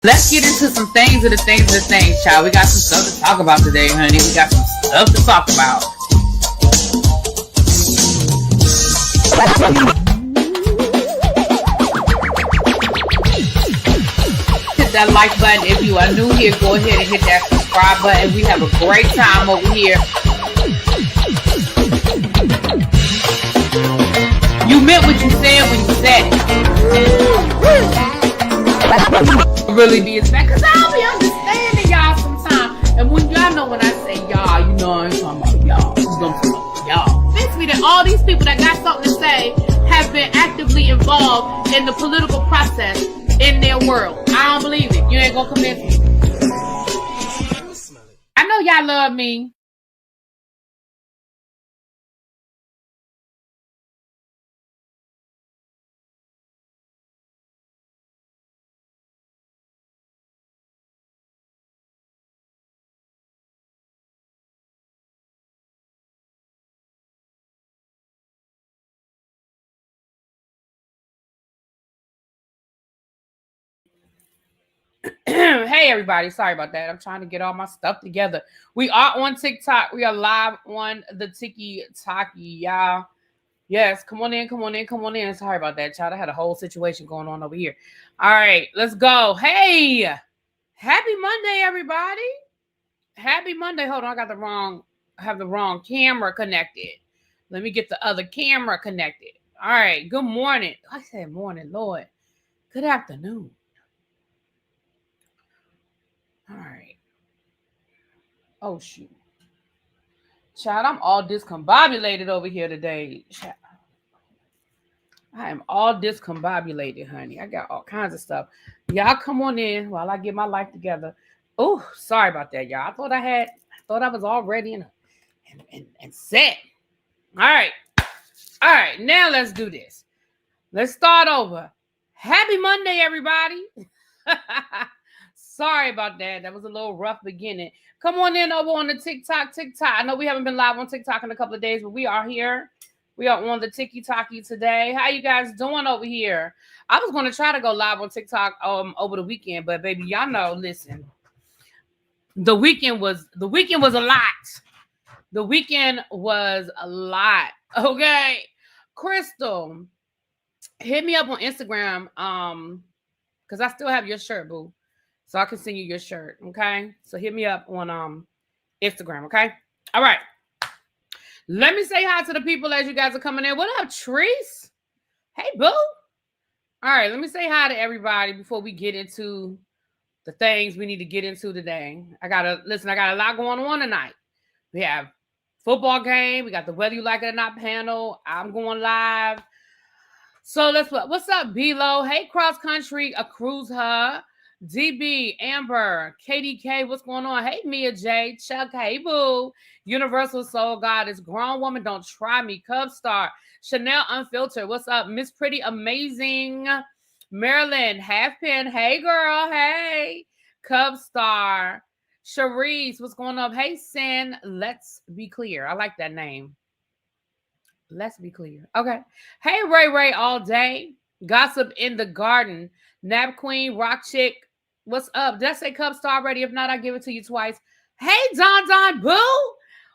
Let's get into some things of the things, child. We got some stuff to talk about today, honey. We got some stuff to talk about. Hit that like button. If you are new here, go ahead and hit that subscribe button. We have a great time over here. You meant what you said when you said it. Really be expect, because I'll be understanding y'all sometimes. And when y'all know when I say y'all, you know I ain't talking about y'all. I'm talking about y'all. Basically, that all these people that got something to say have been actively involved in the political process in their world. I don't believe it. You ain't gonna convince me. I know y'all love me. Hey everybody, sorry about that. I'm trying to get all my stuff together. We are on TikTok. We are live on the TikTok, y'all. Yes, come on in. Sorry about that, child. I had a whole situation going on over here. All right, let's go. Hey, happy Monday, everybody. Happy Monday. Hold on, I have the wrong camera connected. Let me get the other camera connected. All right, good morning. I said morning, Lord. Good afternoon. All right. Oh, shoot. Child, I'm all discombobulated over here today. Child. I am all discombobulated, honey. I got all kinds of stuff. Y'all come on in while I get my life together. Oh, sorry about that, y'all. I thought I was all ready and set. All right. All right, now let's do this. Let's start over. Happy Monday, everybody. Sorry about that. That was a little rough beginning. Come on in over on the TikTok. I know we haven't been live on TikTok in a couple of days, but we are here. We are on the TikTok today. How you guys doing over here? I was going to try to go live on TikTok over the weekend, but baby, y'all know, listen. The weekend was a lot. The weekend was a lot. Okay. Crystal, hit me up on Instagram because I still have your shirt, boo. So I can send you your shirt, okay? So hit me up on Instagram, okay? All right. Let me say hi to the people as you guys are coming in. What up, Treese? Hey, boo. All right, let me say hi to everybody before we get into the things we need to get into today. I got a lot going on tonight. We have football game. We got the Whether You Like It or Not panel. I'm going live. So what's up, B-Lo? Hey, Cross Country, a cruise her. DB, Amber, KDK, what's going on? Hey, Mia J, Chuck, hey, boo. Universal Soul Goddess, Grown Woman, Don't Try Me, Cub Star, Chanel Unfiltered, what's up? Miss Pretty Amazing, Marilyn, Halfpin, hey, girl, hey. Cub Star, Cherise, what's going on? Hey, Sin, Let's Be Clear. I like that name. Let's be clear. Okay. Hey, Ray all day. Gossip in the Garden. Nap Queen, Rock Chick. What's up? Did I say Cub Star already? If not, I'll give it to you twice. Hey, Don Boo.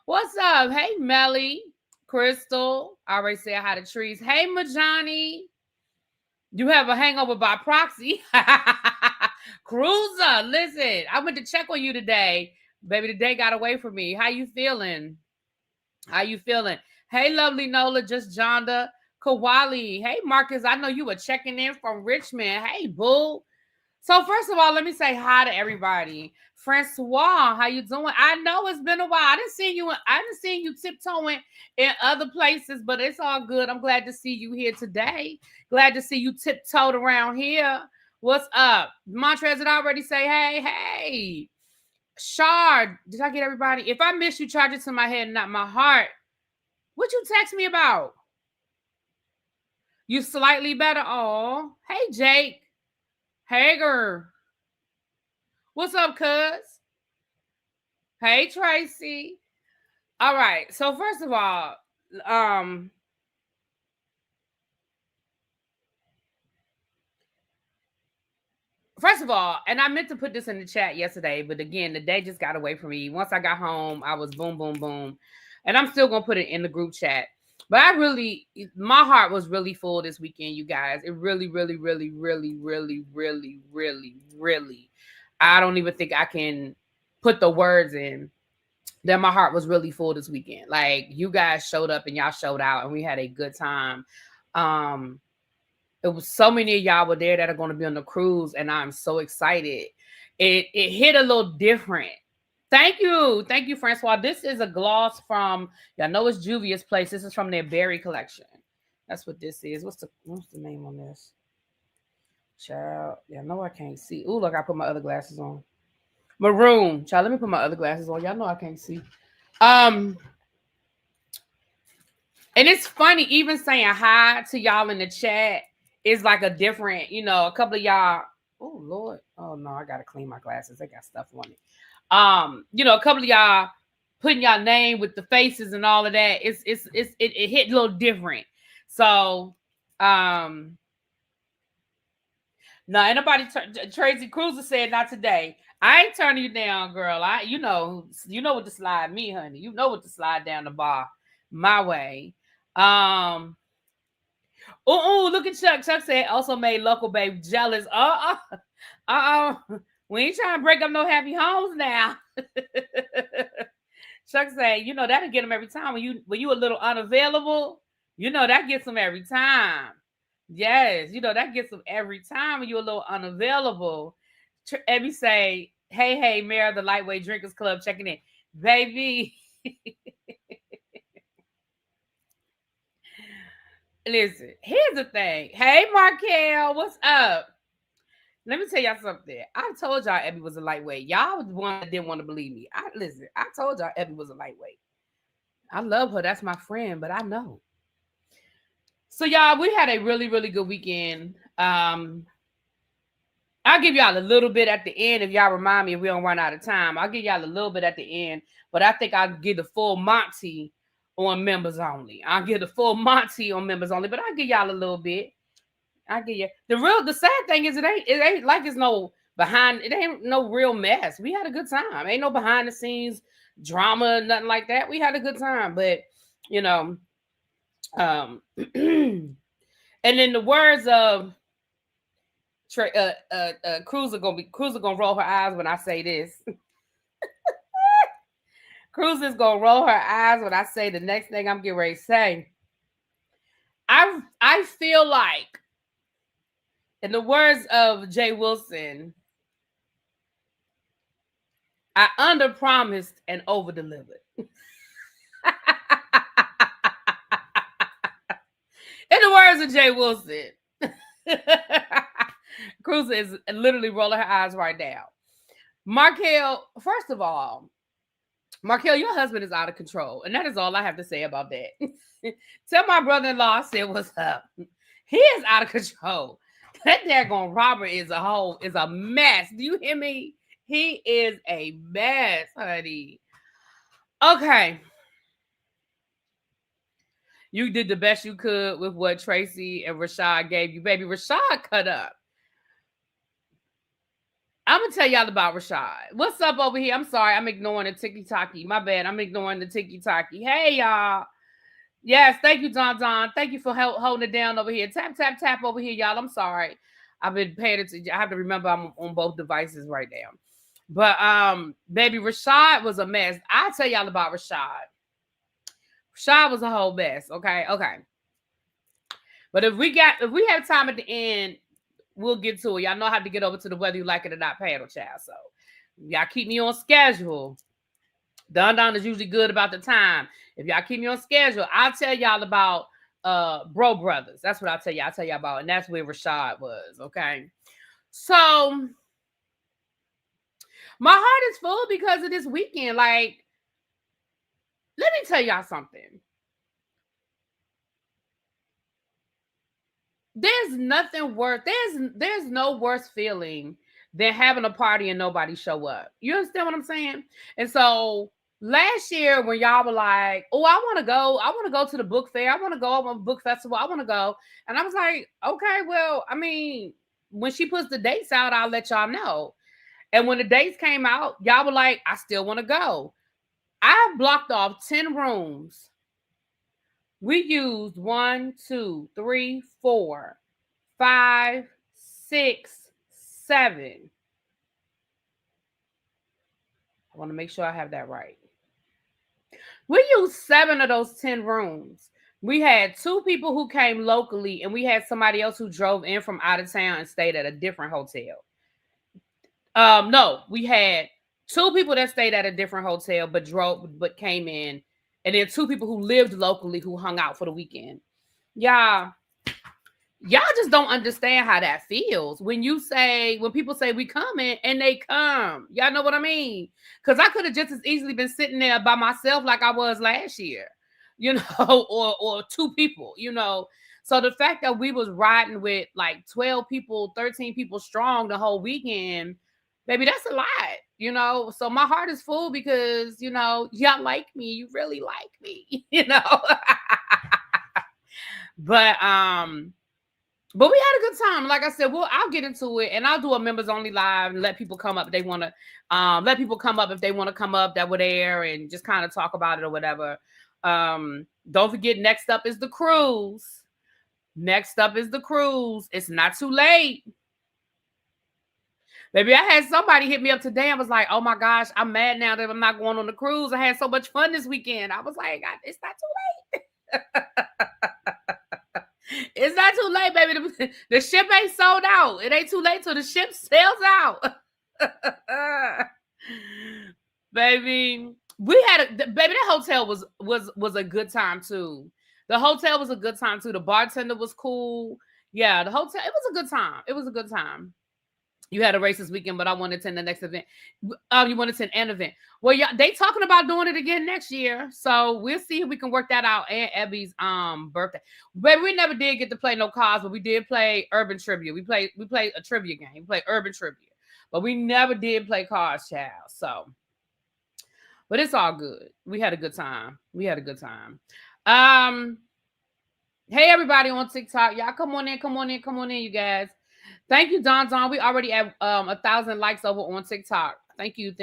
What's up? Hey, Melly. Crystal. I already said hi to Trees. Hey, Majani. You have a hangover by proxy. Cruiser, listen. I went to check on you today. Baby, the day got away from me. How you feeling? Hey, lovely Nola, just Jonda. Kawali. Hey, Marcus, I know you were checking in from Richmond. Hey, boo. So first of all, let me say hi to everybody. Francois, how you doing? I know it's been a while. I didn't see you tiptoeing in other places, but it's all good. I'm glad to see you here today. Glad to see you tiptoed around here. What's up? Montrez, did I already say hey? Shard, did I get everybody? If I miss you, charge it to my head, not my heart. What you text me about? You slightly better. Oh, hey, Jake. Hey, girl. What's up, cuz? Hey, Tracy. All right. So first of all, First of all, and I meant to put this in the chat yesterday, but again, the day just got away from me. Once I got home, I was boom, boom, boom. And I'm still going to put it in the group chat. But my heart was really full this weekend, you guys. It really, really, really, really, really, really, really, really. I don't even think I can put the words in that my heart was really full this weekend. Like, you guys showed up and y'all showed out and we had a good time. It was so many of y'all were there that are going to be on the cruise, and I'm so excited. It hit a little different. Thank you, Francois. This is a gloss from, y'all know it's Juvia's place. This is from their berry collection. That's what this is. What's the name on this? Child, yeah, no, I can't see. Ooh, look, I put my other glasses on. Maroon, child. Let me put my other glasses on. Y'all know I can't see. And it's funny, even saying hi to y'all in the chat is like a different, a couple of y'all. Oh Lord, oh no, I gotta clean my glasses. They got stuff on it. A couple of y'all putting y'all name with the faces and all of that. It hit a little different. So, no, anybody. Tracy Cruiser said not today. I ain't turning you down, girl. You know what to slide me, honey. You know what to slide down the bar my way. Look at Chuck. Chuck said also made local babe jealous. We ain't trying to break up no happy homes now. Chuck said, that'll get him every time when you a little unavailable. That gets him every time. Yes, that gets him every time when you're a little unavailable. Ebby say, hey, Mayor of the Lightweight Drinkers Club checking in. Baby. Listen, here's the thing. Hey, Markel, what's up? Let me tell y'all something. I told y'all Ebby was a lightweight. Y'all was the one that didn't want to believe me. I told y'all Ebby was a lightweight. I love her. That's my friend, but I know. So, y'all, we had a really, really good weekend. I'll give y'all a little bit at the end if y'all remind me if we don't run out of time. I'll give y'all a little bit at the end, but I think I'll give the full Monty on members only. I'll give the full Monty on members only, but I'll give y'all a little bit. I get you. The sad thing is it ain't like it's no behind. It ain't no real mess. We had a good time. Ain't no behind the scenes drama, nothing like that. We had a good time, but and in the words of Cruiser gonna roll her eyes when I say this. Cruiser's gonna roll her eyes when I say the next thing I'm getting ready to say. I feel like, in the words of Jay Wilson, I underpromised and overdelivered. In the words of Jay Wilson, Cruiser is literally rolling her eyes right now. Markel, first of all, Markel, your husband is out of control, and that is all I have to say about that. Tell my brother-in-law I said what's up. He is out of control. That daggone Robert is a mess. Do you hear me? He is a mess, honey. Okay. You did the best you could with what Tracy and Rashad gave you. Baby, Rashad cut up. I'm going to tell y'all about Rashad. What's up over here? I'm sorry. I'm ignoring the tiki-taki. My bad. I'm ignoring the tiki-taki. Hey, y'all. Yes, thank you, Don. Thank you for holding it down over here. Tap, tap, tap over here, y'all. I'm sorry. I've been paying attention. I have to remember I'm on both devices right now. But, baby, Rashad was a mess. I'll tell y'all about Rashad. Rashad was a whole mess. Okay. But if we have time at the end, we'll get to it. Y'all know how to get over to the whether you like it or not panel, child. So y'all keep me on schedule. Don is usually good about the time. If y'all keep me on schedule, I'll tell y'all about Bro Brothers. That's what I'll tell y'all about. And that's where Rashad was. Okay. So my heart is full because of this weekend. Like, let me tell y'all something. There's nothing worse. There's no worse feeling than having a party and nobody show up. You understand what I'm saying? And so last year when y'all were like, oh, I want to go to the book fair. I want to go on a book festival. I want to go. And I was like, okay, well, I mean, when she puts the dates out, I'll let y'all know. And when the dates came out, y'all were like, I still want to go. I blocked off 10 rooms. We used 1, 2, 3, 4, 5, 6, 7. I want to make sure I have that right. We used 7 of those 10 rooms. We had 2 people who came locally, and we had somebody else who drove in from out of town and stayed at a different hotel. No, we had 2 people that stayed at a different hotel but came in, and then 2 people who lived locally who hung out for the weekend. Y'all just don't understand how that feels when people say we coming and they come. Y'all know what I mean? Because I could have just as easily been sitting there by myself like I was last year, or 2 people, So the fact that we was riding with like 12 people, 13 people strong the whole weekend, baby, that's a lot, So my heart is full because, y'all like me. You really like me, But we had a good time. Like I said, I'll get into it, and I'll do a members only live and let people come up if they want to. Let people come up if they want to come up that were there and just kind of talk about it or whatever. Don't forget, next up is the cruise. It's not too late. Baby, I had somebody hit me up today. I was like, oh my gosh, I'm mad now that I'm not going on the cruise. I had so much fun this weekend. I was like, it's not too late. It's not too late, baby. The ship ain't sold out. It ain't too late till the ship sails out. Baby, that hotel was a good time too. The hotel was a good time too. The bartender was cool. Yeah, the hotel, it was a good time. It was a good time. You had a race this weekend, but I want to attend the next event. You want to attend an event. Well, yeah, they talking about doing it again next year. So we'll see if we can work that out. And Abby's birthday. Baby, we never did get to play no cards, but we did play urban trivia. We played a trivia game. We played urban trivia. But we never did play cards, child. So, but it's all good. We had a good time. Hey, everybody on TikTok. Y'all come on in, you guys. Thank you, Don. We already have 1,000 likes over on TikTok. Thank you.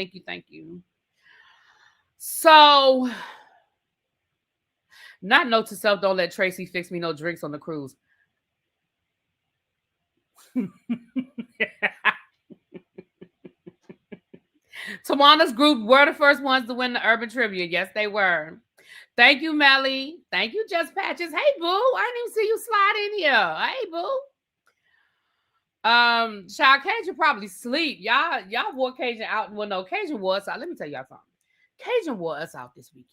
So, not note to self, don't let Tracy fix me no drinks on the cruise. Tawana's group were the first ones to win the urban trivia. Yes, they were. Thank you, Melly. Thank you, Just Patches. Hey, boo. I didn't even see you slide in here. Hey, boo. Child, Cajun probably sleep. Y'all wore Cajun out. Well, no, Cajun wore us out. Let me tell y'all something. Cajun wore us out this weekend.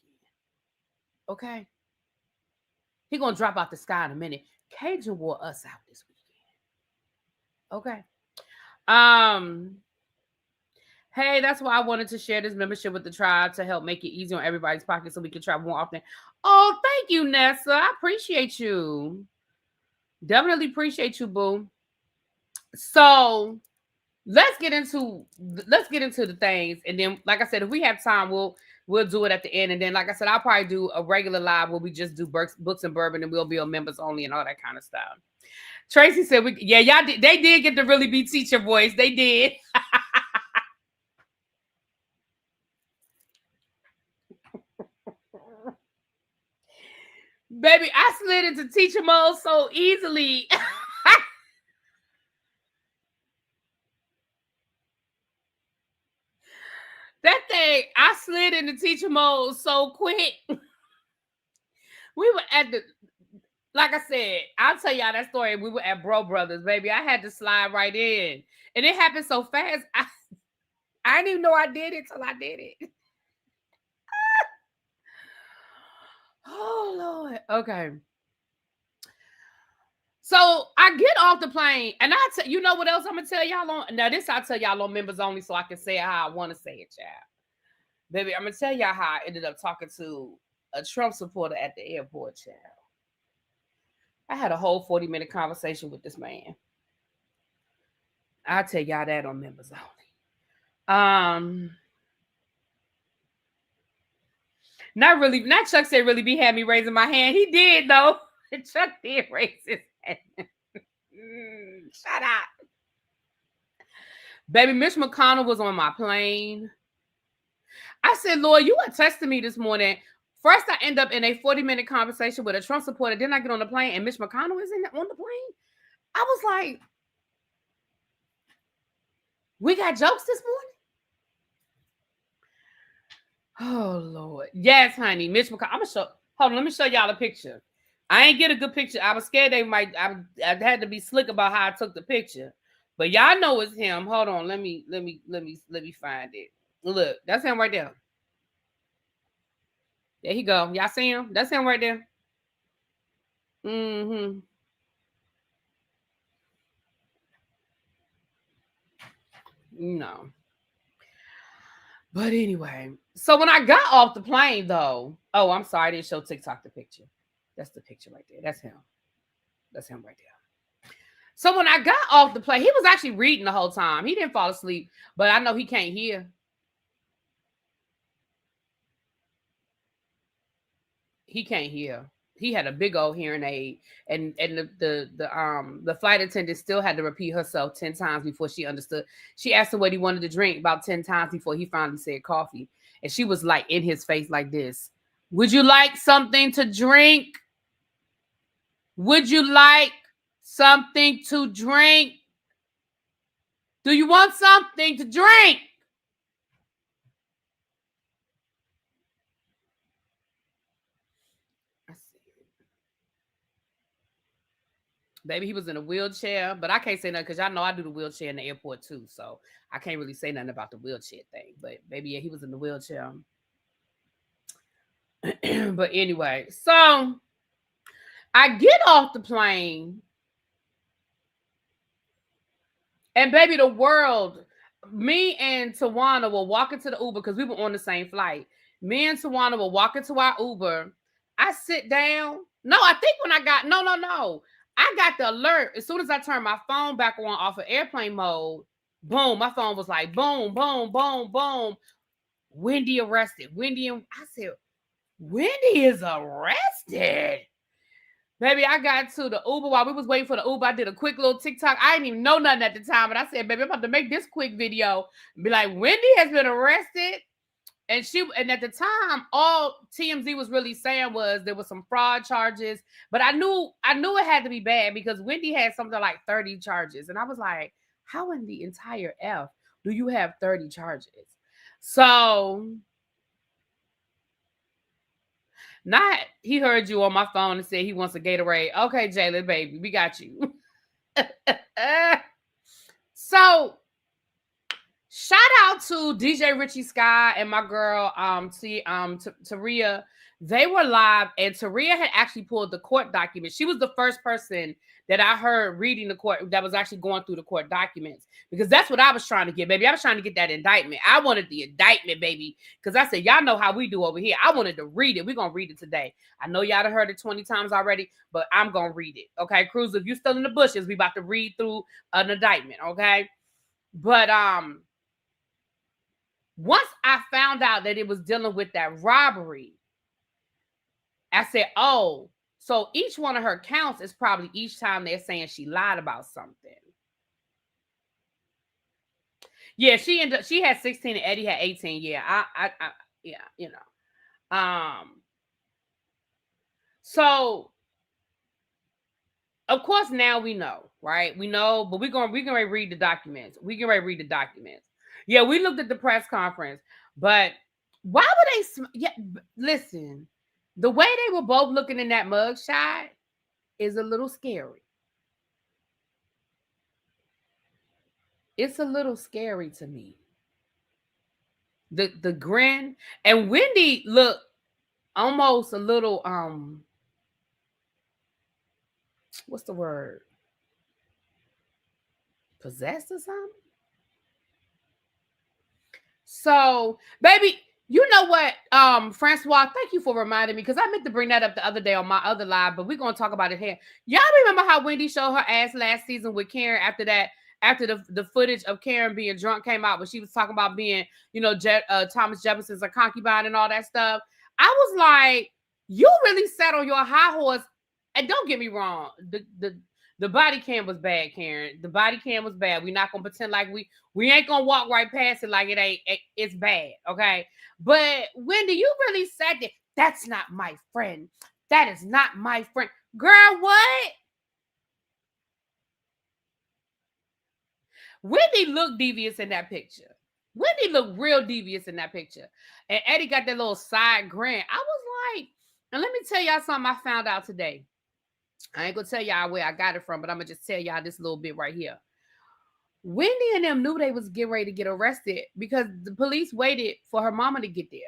Okay? He gonna drop out the sky in a minute. Cajun wore us out this weekend. Okay? Hey, that's why I wanted to share this membership with the tribe to help make it easy on everybody's pocket so we can travel more often. Oh, thank you, Nessa. I appreciate you. Definitely appreciate you, boo. So let's get into the things, and then, like I said, if we have time, we'll do it at the end, and then, like I said, I'll probably do a regular live where we just do books and bourbon, and we'll be on members only and all that kind of stuff. Tracy said, y'all did. They did get the Really Be Teacher voice. They did. Baby, I slid into teacher mode so easily. That thing, I slid into teacher mode so quick. We were at like I said, I'll tell y'all that story. We were at Bro Brothers, baby. I had to slide right in. And it happened so fast. I didn't even know I did it till I did it. Oh, Lord. Okay. So I get off the plane, and you know what else I'm gonna tell y'all on? Now this I'll tell y'all on members only, so I can say it how I want to say it, child. Baby, I'm gonna tell y'all how I ended up talking to a Trump supporter at the airport, child. I had a whole 40-minute conversation with this man. I'll tell y'all that on members only. Not Chuck said Really Be had me raising my hand. He did though. Chuck did raise his hand. Shut up. Baby, Mitch McConnell was on my plane. I said, Lord, you were testing me this morning. First, I end up in a 40-minute conversation with a Trump supporter. Then I get on the plane and Mitch McConnell is on the plane. I was like, we got jokes this morning? Oh, Lord. Yes, honey. Mitch McConnell. I'm going to show. Hold on. Let me show y'all a picture. I ain't get a good picture. I was scared they might. I had to be slick about how I took the picture. But y'all know it's him. Hold on. Let me find it. Look, that's him right there. There he go. Y'all see him? That's him right there. Mm-hmm. No. But anyway, so when I got off the plane, though, oh, I'm sorry, I didn't show TikTok the picture. That's the picture right there. That's him. That's him right there. So when I got off the plane, he was actually reading the whole time. He didn't fall asleep, but I know he can't hear. He can't hear. He had a big old hearing aid, and the flight attendant still had to repeat herself 10 times before she understood. She asked him what he wanted to drink about 10 times before he finally said coffee, and she was like in his face like this. Would you like something to drink? Would you like something to drink? Do you want something to drink? Baby, he was in a wheelchair, but I can't say nothing because y'all know I do the wheelchair in the airport too, so I can't really say nothing about the wheelchair thing. But baby, yeah, he was in the wheelchair. But anyway, so I get off the plane, and baby, the world, me and Tawana were walking to the Uber because we were on the same flight. Me and Tawana were walking to our Uber. I sit down. No, I think when I got, no. I got the alert. As soon as I turned my phone back on off of airplane mode, boom, my phone was like, boom, boom, boom, boom. Wendy arrested. I said, Wendy is arrested. Baby, I got to the Uber while we was waiting for the Uber. I did a quick little TikTok. I didn't even know nothing at the time, but I said, baby, I'm about to make this quick video and be like, Wendy has been arrested. And at the time, all TMZ was really saying was there was some fraud charges, but I knew it had to be bad because Wendy had something like 30 charges. And I was like, how in the entire F do you have 30 charges? So not he heard you on my phone and said he wants a Gatorade. Okay, Jayla, baby, we got you. So shout out to DJ Richie Sky and my girl, Taria. They were live, and Taria had actually pulled the court documents. She was the first person that I heard reading the court that was actually going through the court documents because that's what I was trying to get, baby. I was trying to get that indictment. I wanted the indictment, baby, because I said, y'all know how we do over here. I wanted to read it. We're going to read it today. I know y'all done heard it 20 times already, but I'm going to read it. Okay, Cruz, if you're still in the bushes, we about to read through an indictment, okay? But, once I found out that it was dealing with that robbery, I said, oh, so each one of her counts is probably each time they're saying she lied about something. Yeah, she had 16 and Eddie had 18. Yeah, yeah, you know. So of course now we know, right? We know, but we're gonna read the documents. We can read the documents. Yeah, we looked at the press conference, but why would they? Yeah, listen, the way they were both looking in that mug shot is a little scary. It's a little scary to me. The grin, and Wendy looked almost a little what's the word? Possessed or something? So, baby, you know what, Francois, thank you for reminding me because I meant to bring that up the other day on my other live, but we're gonna talk about it here. Y'all remember how Wendy showed her ass last season with Karen after the footage of Karen being drunk came out, when she was talking about being, Thomas Jefferson's a concubine and all that stuff? I was like, you really sat on your high horse, and don't get me wrong, The body cam was bad, Karen. The body cam was bad. We're not gonna pretend like we ain't gonna walk right past it like it ain't. It's bad, okay? But Wendy, you really said that. That's not my friend. That is not my friend, girl. What? Wendy looked devious in that picture. Wendy looked real devious in that picture. And Eddie got that little side grin. I was like, and let me tell y'all something I found out today. I ain't gonna tell y'all where I got it from, but I'm gonna just tell y'all this little bit right here. Wendy and them knew they was getting ready to get arrested because the police waited for her mama to get there.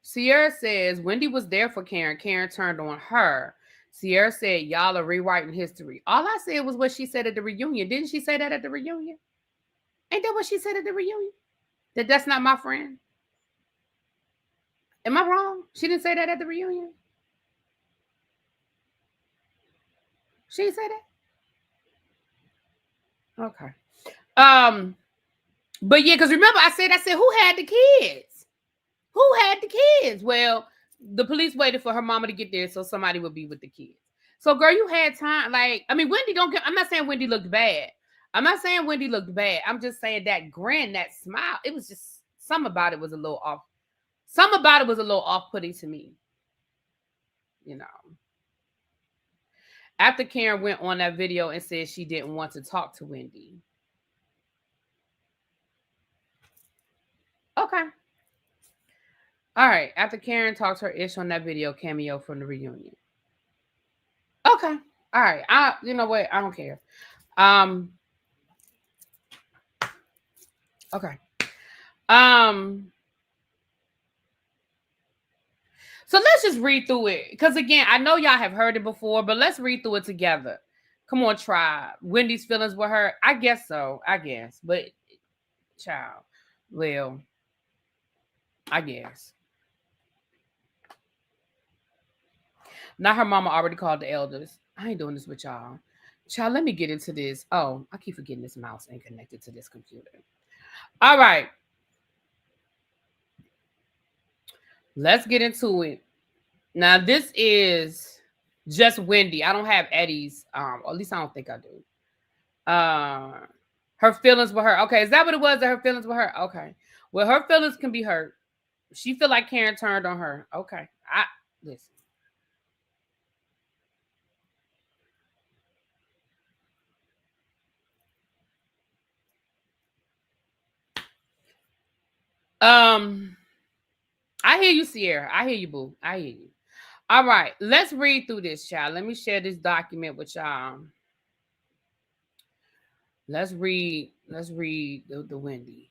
Sierra says Wendy was there for Karen. Karen turned on her. Sierra said, y'all are rewriting history. All I said was what she said at the reunion. Didn't she say that at the reunion? Ain't that what she said at the reunion? That's not my friend? Am I wrong? She didn't say that at the reunion? She didn't say that? Okay. But yeah, because remember I said, who had the kids? Who had the kids? Well, the police waited for her mama to get there so somebody would be with the kids. So, girl, you had time. Like, I mean, Wendy don't get, I'm not saying Wendy looked bad. I'm not saying Wendy looked bad. I'm just saying that grin, that smile, it was just, something about it was a little off. Something about it was a little off-putting to me. You know. After Karen went on that video and said she didn't want to talk to Wendy. Okay. All right. After Karen talks her ish on that video cameo from the reunion. Okay. All right. You know what? I don't care. Okay. So let's just read through it. Because again, I know y'all have heard it before, but let's read through it together. Come on, try. Wendy's feelings were hurt. I guess so. I guess. But child. Well, I guess. Now her mama already called the elders. I ain't doing this with y'all. Child, let me get into this. Oh, I keep forgetting this mouse ain't connected to this computer. All right. Let's get into it. Now, this is just Wendy. I don't have Eddie's. Or at least I don't think I do. Her feelings were hurt. Okay, is that what it was? That her feelings were hurt? Okay. Well, her feelings can be hurt. She feel like Karen turned on her. Okay. Listen. I hear you, Sierra. I hear you, boo. I hear you. All right, let's read through this, child. Let me share this document with y'all. Let's read the Wendy.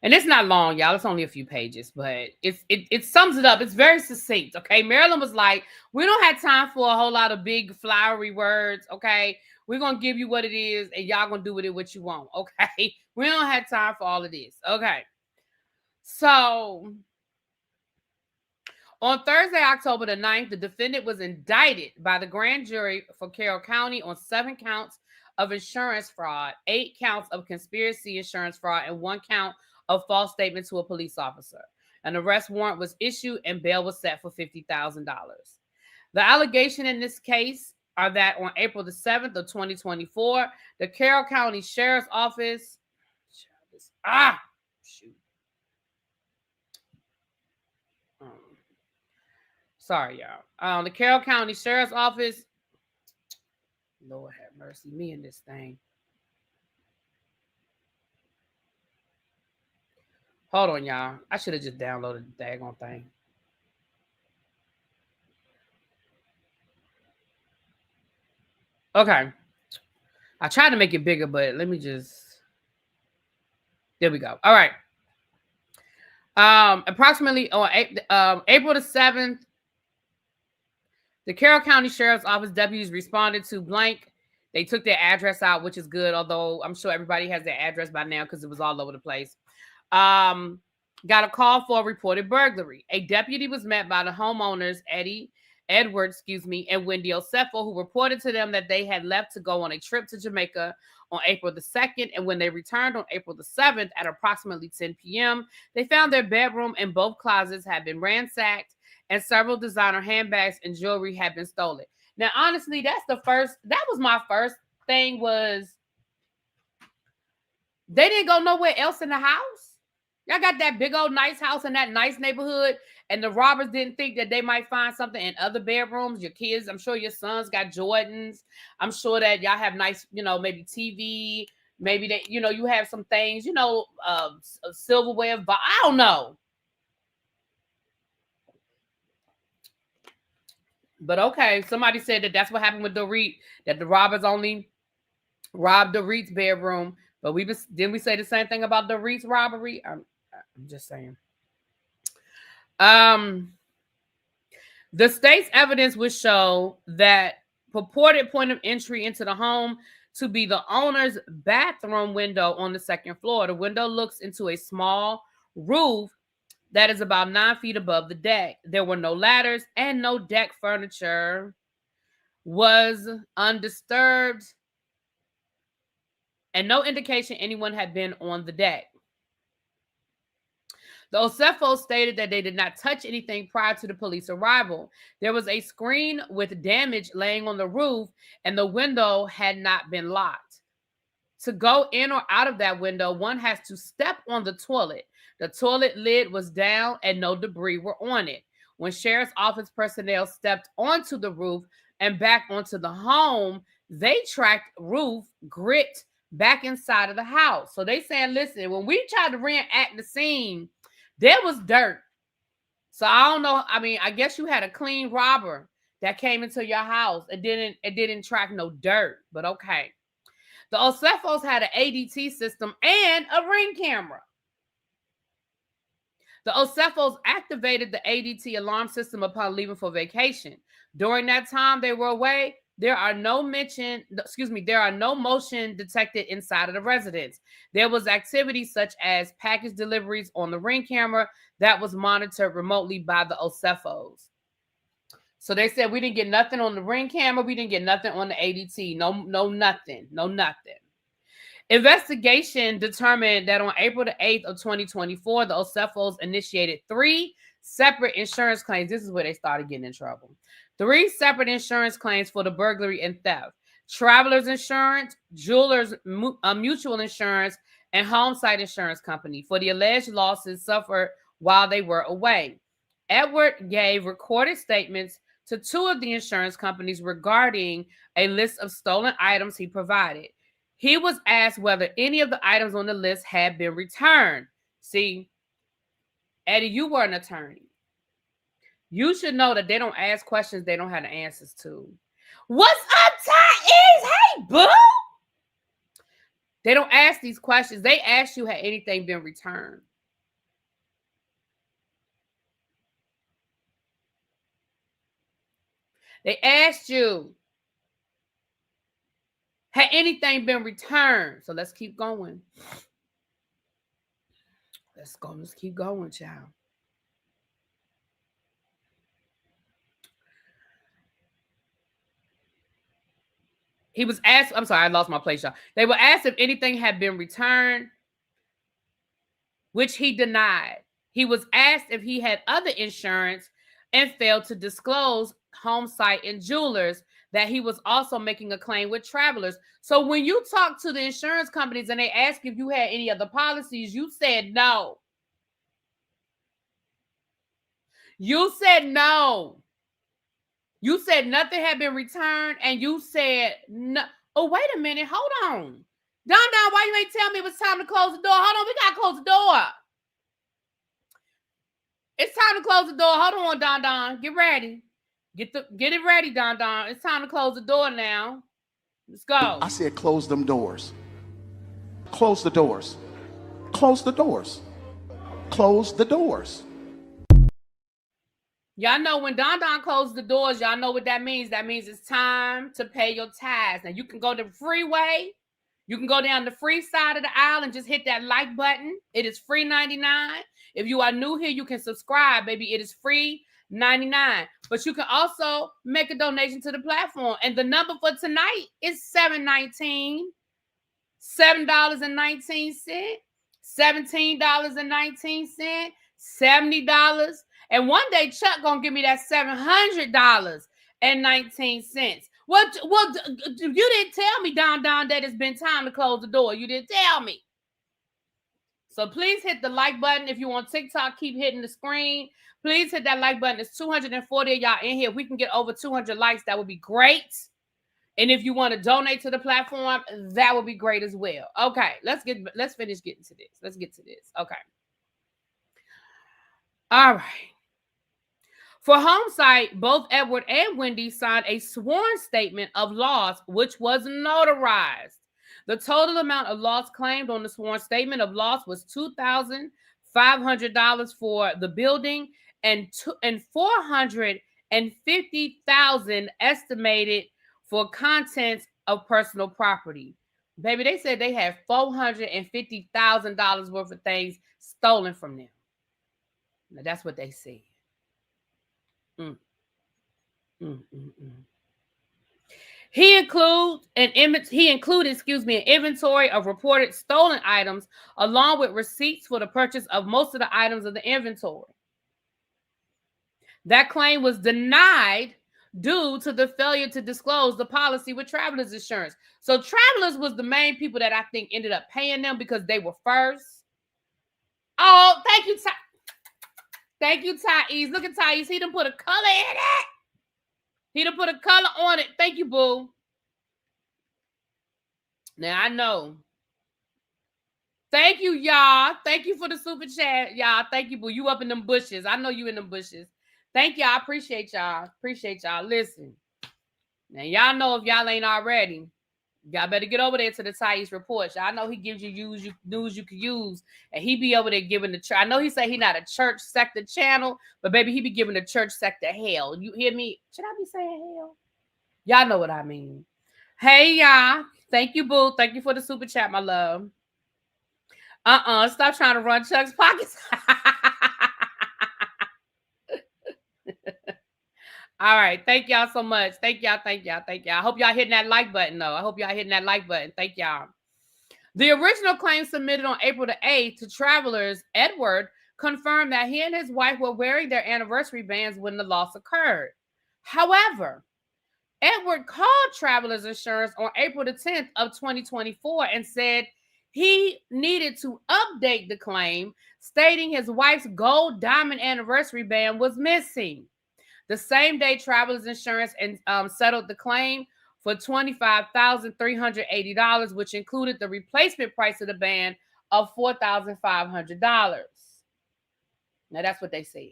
And it's not long, y'all. It's only a few pages, but it sums it up. It's very succinct, okay? Marilyn was like, we don't have time for a whole lot of big flowery words, okay? We're going to give you what it is, and y'all going to do with it what you want, okay? We don't have time for all of this, okay? So, on Thursday, October the 9th, the defendant was indicted by the grand jury for Carroll County on 7 counts of insurance fraud, 8 counts of conspiracy insurance fraud, and 1 count of false statement to a police officer. An arrest warrant was issued and bail was set for $50,000. The allegation in this case are that on April the 7th of 2024, the Carroll County Sheriff's Office, sorry, y'all. The Carroll County Sheriff's Office, Lord have mercy, me and this thing. Hold on, y'all. I should have just downloaded the daggone thing. Okay. I tried to make it bigger, but let me just... There we go. All right. Approximately on April the 7th, the Carroll County Sheriff's Office deputies responded to blank. They took their address out, which is good, although I'm sure everybody has their address by now because it was all over the place. Got a call for a reported burglary. A deputy was met by the homeowners, Eddie Edward, and Wendy Osefo, who reported to them that they had left to go on a trip to Jamaica on April the 2nd. And when they returned on April the 7th at approximately 10 p.m., they found their bedroom and both closets had been ransacked and several designer handbags and jewelry had been stolen. Now, honestly, that was my first thing was they didn't go nowhere else in the house. Y'all got that big old nice house in that nice neighborhood, and the robbers didn't think that they might find something in other bedrooms. Your kids, I'm sure your sons got Jordans. I'm sure that y'all have nice, maybe TV. Maybe that, you have some things, silverware. But I don't know. But okay, somebody said that that's what happened with Dorit, that the robbers only robbed Dorit's bedroom. But didn't we say the same thing about Dorit's robbery? I'm just saying. The state's evidence would show that purported point of entry into the home to be the owner's bathroom window on the second floor. The window looks into a small roof that is about 9 feet above the deck. There were no ladders and no deck furniture was undisturbed, and no indication anyone had been on the deck. The Osefos stated that they did not touch anything prior to the police arrival. There was a screen with damage laying on the roof, and the window had not been locked. To go in or out of that window, one has to step on the toilet. The toilet lid was down and no debris were on it. When sheriff's office personnel stepped onto the roof and back onto the home, they tracked roof grit back inside of the house. So they saying, listen, when we tried to reenact the scene, there was dirt. So I don't know. I mean, I guess you had a clean robber that came into your house. It didn't track no dirt, but okay. The Osefos had an ADT system and a ring camera. The Osefos activated the ADT alarm system upon leaving for vacation. During that time they were away, there are no motion detected inside of the residence. There was activity such as package deliveries on the ring camera that was monitored remotely by the Osefos. So they said we didn't get nothing on the ring camera. We didn't get nothing on the ADT. No, nothing. Investigation determined that on April the 8th of 2024, the Osefos initiated 3 separate insurance claims. This is where they started getting in trouble. 3 separate insurance claims for the burglary and theft: traveler's insurance, jeweler's mutual insurance, and home site insurance company for the alleged losses suffered while they were away. Edward gave recorded statements to 2 of the insurance companies regarding a list of stolen items he provided. He was asked whether any of the items on the list had been returned. See, Eddie, you were an attorney. You should know that they don't ask questions they don't have the answers to. What's up, Ty? Hey, boo! They don't ask these questions. They asked you, had anything been returned? They asked you, had anything been returned? So let's keep going. Let's keep going, child. He was asked, I'm sorry, I lost my place, y'all. They were asked if anything had been returned, which he denied. He was asked if he had other insurance and failed to disclose home site and jewelers that he was also making a claim with travelers. So when you talk to the insurance companies and they ask if you had any other policies, you said no. You said no. You said nothing had been returned, and you said no. Oh, wait a minute. Hold on. Don, why you ain't tell me it was time to close the door? Hold on, we got to close the door. It's time to close the door. Hold on, Don. Get ready. Get it ready, Don. It's time to close the door now. Let's go. I said close them doors. Close the doors. Close the doors. Close the doors. Y'all know when Don closes the doors, y'all know what that means. That means it's time to pay your tithes. Now, you can go to the freeway. You can go down the free side of the aisle and just hit that like button. It is free $99. If you are new here, you can subscribe, baby. It is free $799. But you can also make a donation to the platform. And the number for tonight is $7.19, $7.19, $17.19, $70. And one day Chuck gonna give me that $700.19. Well, you didn't tell me, Don, that it's been time to close the door. You didn't tell me. So please hit the like button. If you want TikTok, keep hitting the screen. Please hit that like button. It's 240 of y'all in here. If we can get over 200 likes, that would be great. And if you want to donate to the platform, that would be great as well. Okay, let's finish getting to this. Let's get to this. Okay. All right. For home site, both Edward and Wendy signed a sworn statement of loss, which was notarized. The total amount of loss claimed on the sworn statement of loss was $2,500 for the building and $450,000 estimated for contents of personal property. Baby, they said they had $450,000 worth of things stolen from them. Now, that's what they said. He included an inventory of reported stolen items along with receipts for the purchase of most of the items of the inventory. That claim was denied due to the failure to disclose the policy with Travelers Insurance. So Travelers was the main people that I think ended up paying them because they were first. Oh, thank you, Ty. Thank you, Thais. Look at Thais. He done put a color in it. He done put a color on it. Thank you, boo. Now, I know. Thank you, y'all. Thank you for the super chat, y'all. Thank you, boo. You up in them bushes. I know you in them bushes. Thank y'all. Appreciate y'all. Appreciate y'all. Listen. Now, y'all know if y'all ain't already, y'all better get over there to the Thais report. Y'all know he gives you news you can use. And he be over there giving the church. I know he say he not a church sector channel, but baby, he be giving the church sector hell. You hear me? Should I be saying hell? Y'all know what I mean. Hey, y'all. Thank you, boo. Thank you for the super chat, my love. Stop trying to run Chuck's pockets. All right. Thank y'all so much. Thank y'all. I hope y'all hitting that like button, though. I hope y'all hitting that like button. Thank y'all. The original claim submitted on April the 8th to Travelers, Edward, confirmed that he and his wife were wearing their anniversary bands when the loss occurred. However, Edward called Travelers Insurance on April the 10th of 2024 and said he needed to update the claim, stating his wife's gold diamond anniversary band was missing. The same day, Travelers Insurance settled the claim for $25,380, which included the replacement price of the band of $4,500. Now, that's what they said.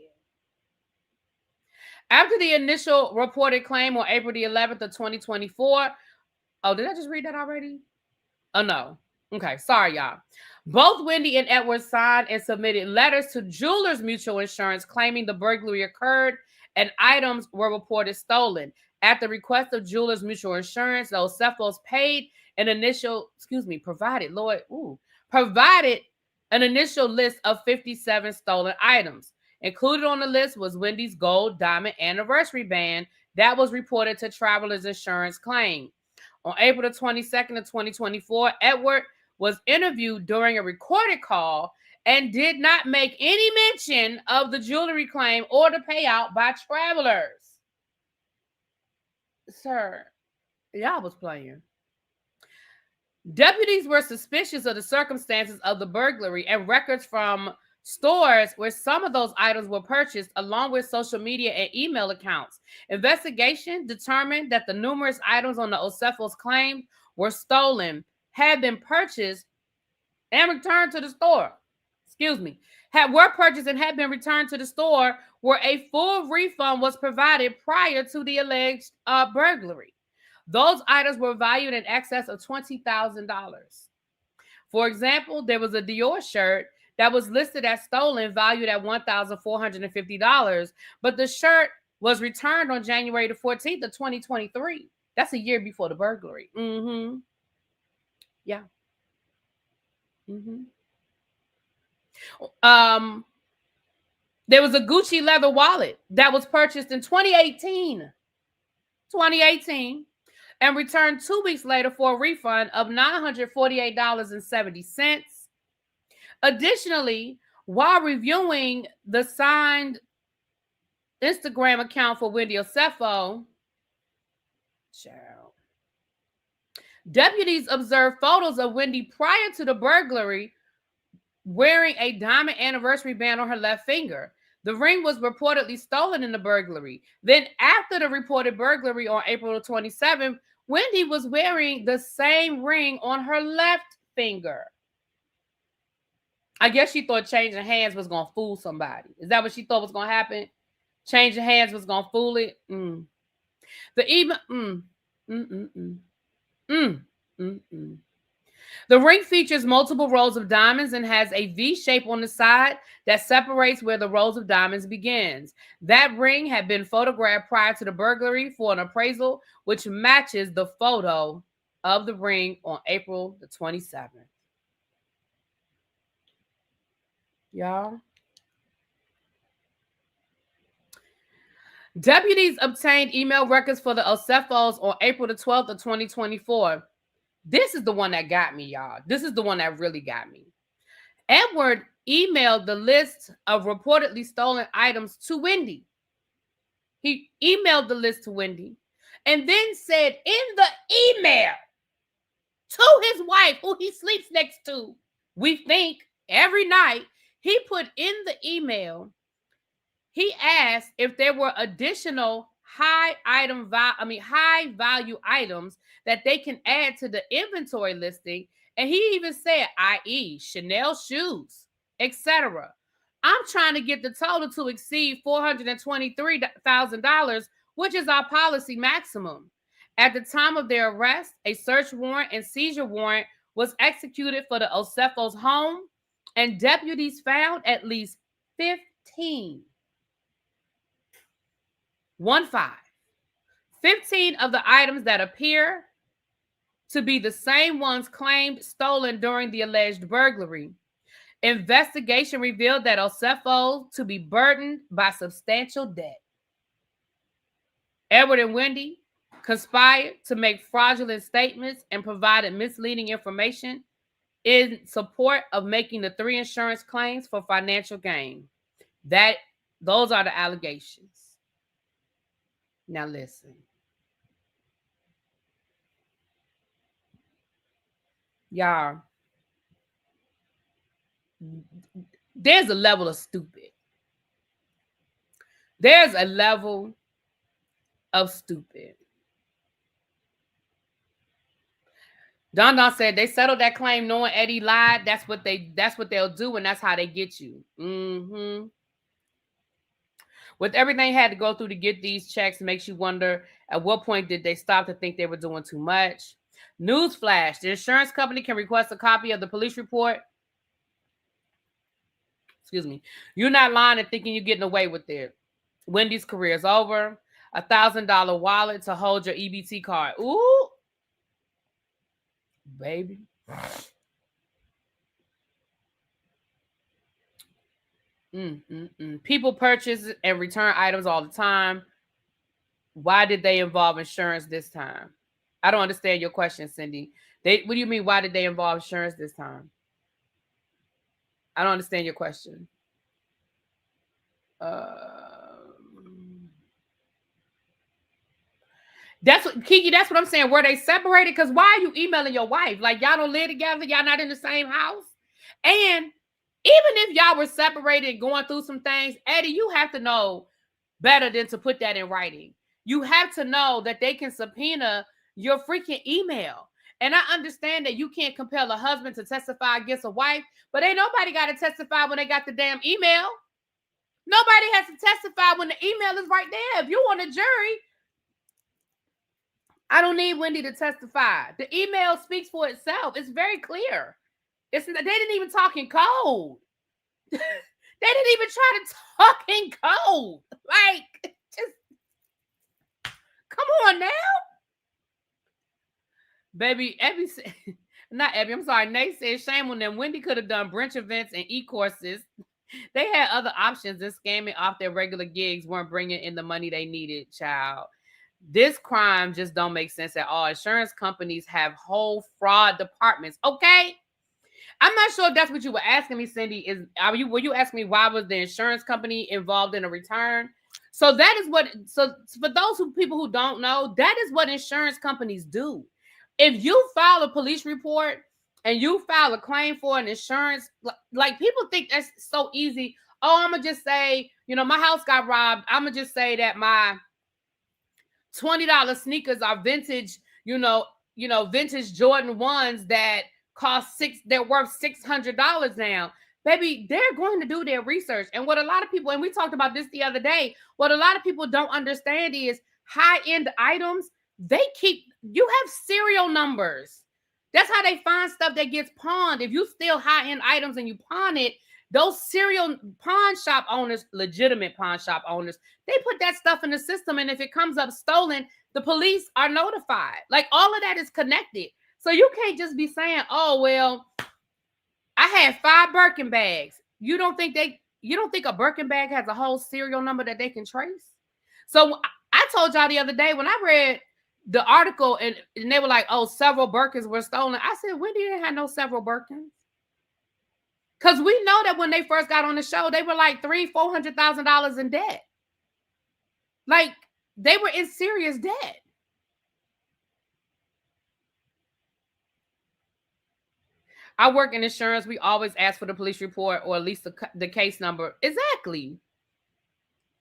After the initial reported claim on April the 11th of 2024, oh, did I just read that already? Oh, no. Okay, sorry, y'all. Both Wendy and Edward signed and submitted letters to Jewelers Mutual Insurance claiming the burglary occurred and items were reported stolen. At the request of Jewelers Mutual Insurance, those Cephals provided an initial list of 57 stolen items. Included on the list was Wendy's gold diamond anniversary band that was reported to Travelers Insurance claim. On April the 22nd of 2024, Edward was interviewed during a recorded call and did not make any mention of the jewelry claim or the payout by Travelers. Sir, y'all was playing. Deputies were suspicious of the circumstances of the burglary and records from stores where some of those items were purchased, along with social media and email accounts. Investigation determined that the numerous items on the O'Cephals claim were stolen, had been purchased and returned to the store. Were purchased and had been returned to the store where a full refund was provided prior to the alleged burglary. Those items were valued in excess of $20,000. For example, there was a Dior shirt that was listed as stolen, valued at $1,450, but the shirt was returned on January the 14th of 2023. That's a year before the burglary. Yeah. There was a Gucci leather wallet that was purchased in 2018 and returned 2 weeks later for a refund of $948.70. Additionally, while reviewing the signed Instagram account for Wendy Osefo, deputies observed photos of Wendy prior to the burglary wearing a diamond anniversary band on her left finger. The ring was reportedly stolen in the burglary. Then, after the reported burglary on April 27th, Wendy was wearing the same ring on her left finger. I guess she thought changing hands was going to fool somebody. Is that what she thought was going to happen? Changing hands was going to fool it? The email... The ring features multiple rows of diamonds and has a V shape on the side that separates where the rows of diamonds begins. That ring had been photographed prior to the burglary for an appraisal, which matches the photo of the ring on April the 27th. Y'all. Deputies obtained email records for the Osefos on April the 12th of 2024. This is the one that got me, y'all. This is the one that really got me. Edward emailed the list of reportedly stolen items to Wendy. He emailed the list to Wendy and then said in the email to his wife, who he sleeps next to, we think, every night, he put in the email, he asked if there were additional high value items that they can add to the inventory listing. And he even said, i.e. Chanel shoes, etc. I'm trying to get the total to exceed $423,000, which is our policy maximum. At the time of their arrest, a search warrant and seizure warrant was executed for the Osefos' home, and deputies found at least 15 of the items that appear to be the same ones claimed stolen during the alleged burglary. Investigation revealed that Osefo to be burdened by substantial debt. Edward and Wendy conspired to make fraudulent statements and provided misleading information in support of making the 3 insurance claims for financial gain. Those are the allegations. Now listen. Y'all, there's a level of stupid. There's a level of stupid. Don said they settled that claim knowing Eddie lied. That's what they'll do, and that's how they get you. With everything they had to go through to get these checks, makes you wonder at what point did they stop to think they were doing too much. Newsflash: the insurance company can request a copy of the police report. Excuse me. You're not lying and thinking you're getting away with it. Wendy's career is over. $1,000 wallet to hold your EBT card. Ooh, baby. People purchase and return items all the time. Why did they involve insurance this time? I don't understand your question, Cindy. What do you mean, why did they involve insurance this time? I don't understand your question. That's what, Kiki, that's what I'm saying. Were they separated? Because why are you emailing your wife? Like, y'all don't live together? Y'all not in the same house? And even if y'all were separated and going through some things, Eddie, you have to know better than to put that in writing. You have to know that they can subpoena your freaking email. And I understand that you can't compel a husband to testify against a wife, but ain't nobody got to testify when they got the damn email. Nobody has to testify when the email is right there. If you want a jury, I don't need Wendy to testify. The email speaks for itself. It's very clear. They didn't even talk in code. They didn't even try to talk in code. Like, just come on now. Baby, Abby said, not Abby, I'm sorry. Nate said, shame on them. Wendy could have done brunch events and e-courses They had other options and scamming off their regular gigs weren't bringing in the money they needed, child. This crime just don't make sense at all. Insurance companies have whole fraud departments. Okay. I'm not sure if that's what you were asking me, Cindy. Were you asking me why was the insurance company involved in a return? So that is what, so for those people who don't know, that is what insurance companies do. If you file a police report and you file a claim for an insurance, like people think that's so easy. Oh, I'm gonna just say, my house got robbed. I'm gonna just say that my $20 sneakers are vintage, vintage Jordan 1s that they're worth $600 now. Baby, they're going to do their research. And what a lot of people, and we talked about this the other day, what a lot of people don't understand is high-end items, you have serial numbers. That's how they find stuff that gets pawned. If you steal high-end items and you pawn it, those serial pawn shop owners, legitimate pawn shop owners, they put that stuff in the system. And if it comes up stolen, the police are notified. Like all of that is connected. So you can't just be saying, oh, well, I had 5 Birkin bags. You don't think a Birkin bag has a whole serial number that they can trace? So I told y'all the other day when I read the article and they were like, oh, several Birkins were stolen. I said, Wendy didn't have no several Birkins. Because we know that when they first got on the show, they were like $300,000-$400,000 in debt. Like they were in serious debt. I work in insurance. We always ask for the police report or at least the case number. Exactly.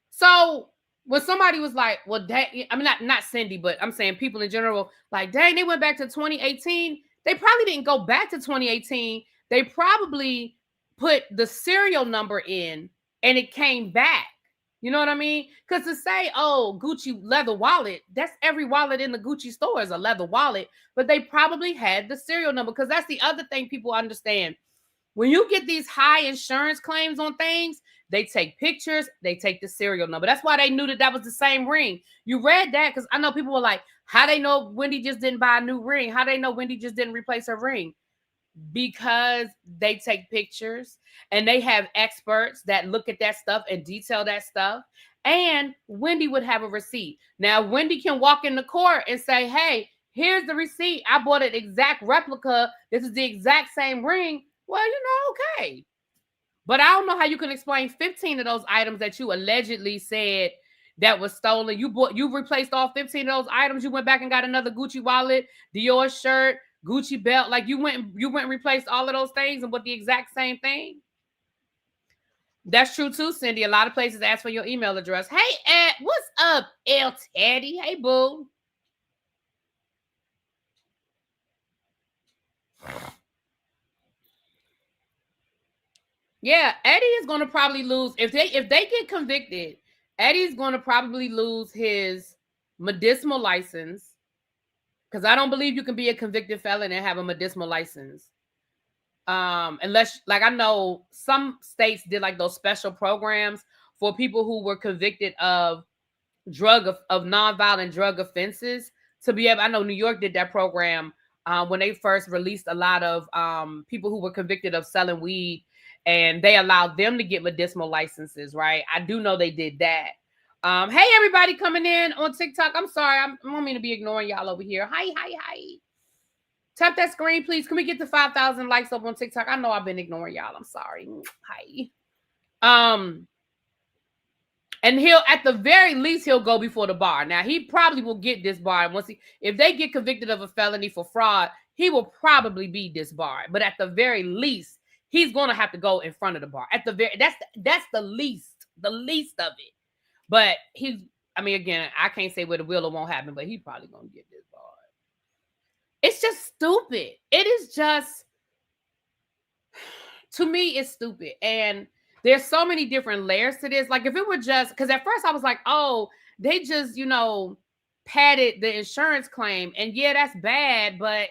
So when somebody was like, well, dang, I mean, not Cindy, but I'm saying people in general, like, dang, they went back to 2018. They probably didn't go back to 2018. They probably put the serial number in and it came back. You know what I mean? Because to say, oh, Gucci leather wallet, that's every wallet in the Gucci store is a leather wallet, but they probably had the serial number because that's the other thing people understand. When you get these high insurance claims on things, they take pictures, they take the serial number. That's why they knew that was the same ring. You read that because I know people were like, how they know Wendy just didn't buy a new ring? How they know Wendy just didn't replace her ring? Because they take pictures and they have experts that look at that stuff and detail that stuff. And Wendy would have a receipt. Now, Wendy can walk in the court and say, hey, here's the receipt. I bought an exact replica. This is the exact same ring. Well, okay. But I don't know how you can explain 15 of those items that you allegedly said that was stolen. You replaced all 15 of those items. You went back and got another Gucci wallet, Dior shirt, Gucci belt. Like you went and replaced all of those things and with the exact same thing. That's true too, Cindy. A lot of places ask for your email address. Hey, Ed, what's up, L Teddy? Hey, boo. Yeah, Eddie is going to probably lose if they get convicted. Eddie's going to probably lose his medicinal license because I don't believe you can be a convicted felon and have a medicinal license. Unless, like, I know some states did like those special programs for people who were convicted of nonviolent drug offenses to be able. I know New York did that program when they first released a lot of people who were convicted of selling weed, and they allowed them to get medicinal licenses. Right? I do know they did that. Hey, everybody coming in on TikTok. I'm sorry. I don't mean to be ignoring y'all over here. Hi. Tap that screen, please. Can we get to 5,000 likes up on TikTok? I know I've been ignoring y'all. I'm sorry. Hi. And at the very least, he'll go before the bar. Now, he probably will get disbarred if they get convicted of a felony for fraud, he will probably be disbarred. But at the very least, he's going to have to go in front of the bar. That's the least of it. But again, I can't say whether will or won't happen, but he's probably going to get disbarred. It's just stupid. It is just, to me, it's stupid. And there's so many different layers to this. Like if it were just, because at first I was like, oh, they just, padded the insurance claim. And yeah, that's bad. But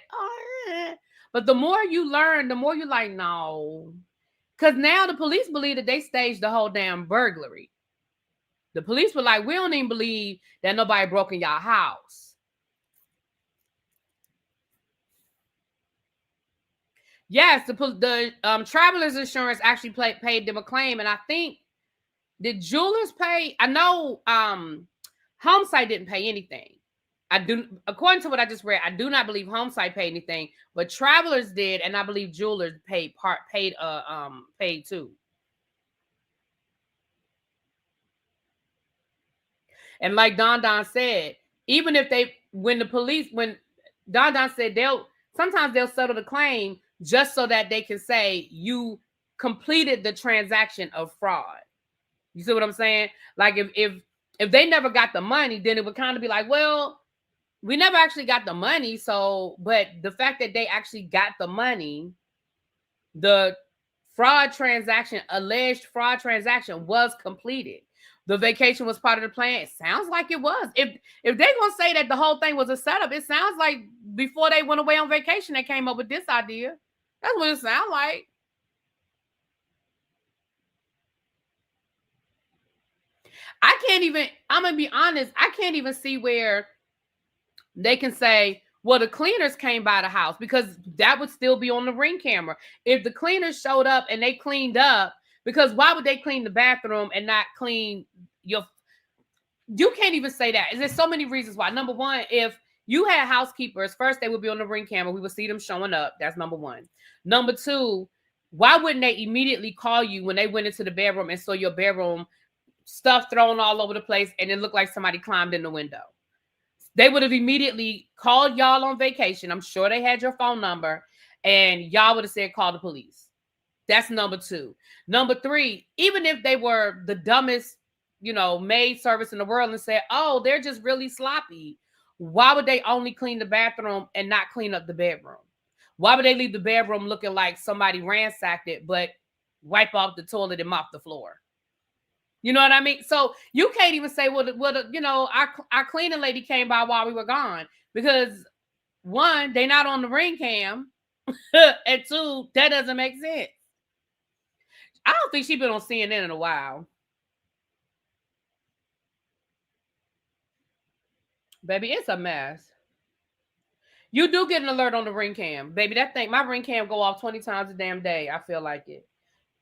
the more you learn, the more you're like, no. Because now the police believe that they staged the whole damn burglary. The police were like, we don't even believe that nobody broke in y'all house. Yes, the traveler's insurance actually paid them a claim, and I think did jewelers pay? I know Homesite didn't pay anything. I do, according to what I just read, I do not believe Homesite paid anything, but travelers did, and I believe jewelers paid too. And like Don said, even if when Don said sometimes they'll settle the claim just so that they can say you completed the transaction of fraud. You see what I'm saying? Like if they never got the money, then it would kind of be like, well, we never actually got the money. So, but the fact that they actually got the money, the alleged fraud transaction was completed. The vacation was part of the plan. It sounds like it was. If they're gonna say that the whole thing was a setup, it sounds like before they went away on vacation, they came up with this idea. That's what it sounds like. I'm gonna be honest, I can't even see where they can say, well, the cleaners came by the house, because that would still be on the Ring camera. If the cleaners showed up and they cleaned up, because why would they clean the bathroom and not clean you can't even say that. There's so many reasons why. Number one, if you had housekeepers, first they would be on the Ring camera. We would see them showing up. That's number one. Number two, why wouldn't they immediately call you when they went into the bedroom and saw your bedroom stuff thrown all over the place and it looked like somebody climbed in the window? They would have immediately called y'all on vacation. I'm sure they had your phone number, and y'all would have said, call the police. That's number two. Number three, even if they were the dumbest, maid service in the world and said, oh, they're just really sloppy, why would they only clean the bathroom and not clean up the bedroom? Why would they leave the bedroom looking like somebody ransacked it, but wipe off the toilet and mop the floor? You know what I mean? So you can't even say, our cleaning lady came by while we were gone, because one, they not on the Ring cam, and two, that doesn't make sense. I don't think she's been on CNN in a while. Baby, it's a mess. You do get an alert on the Ring cam. Baby, my Ring cam go off 20 times a damn day. I feel like it.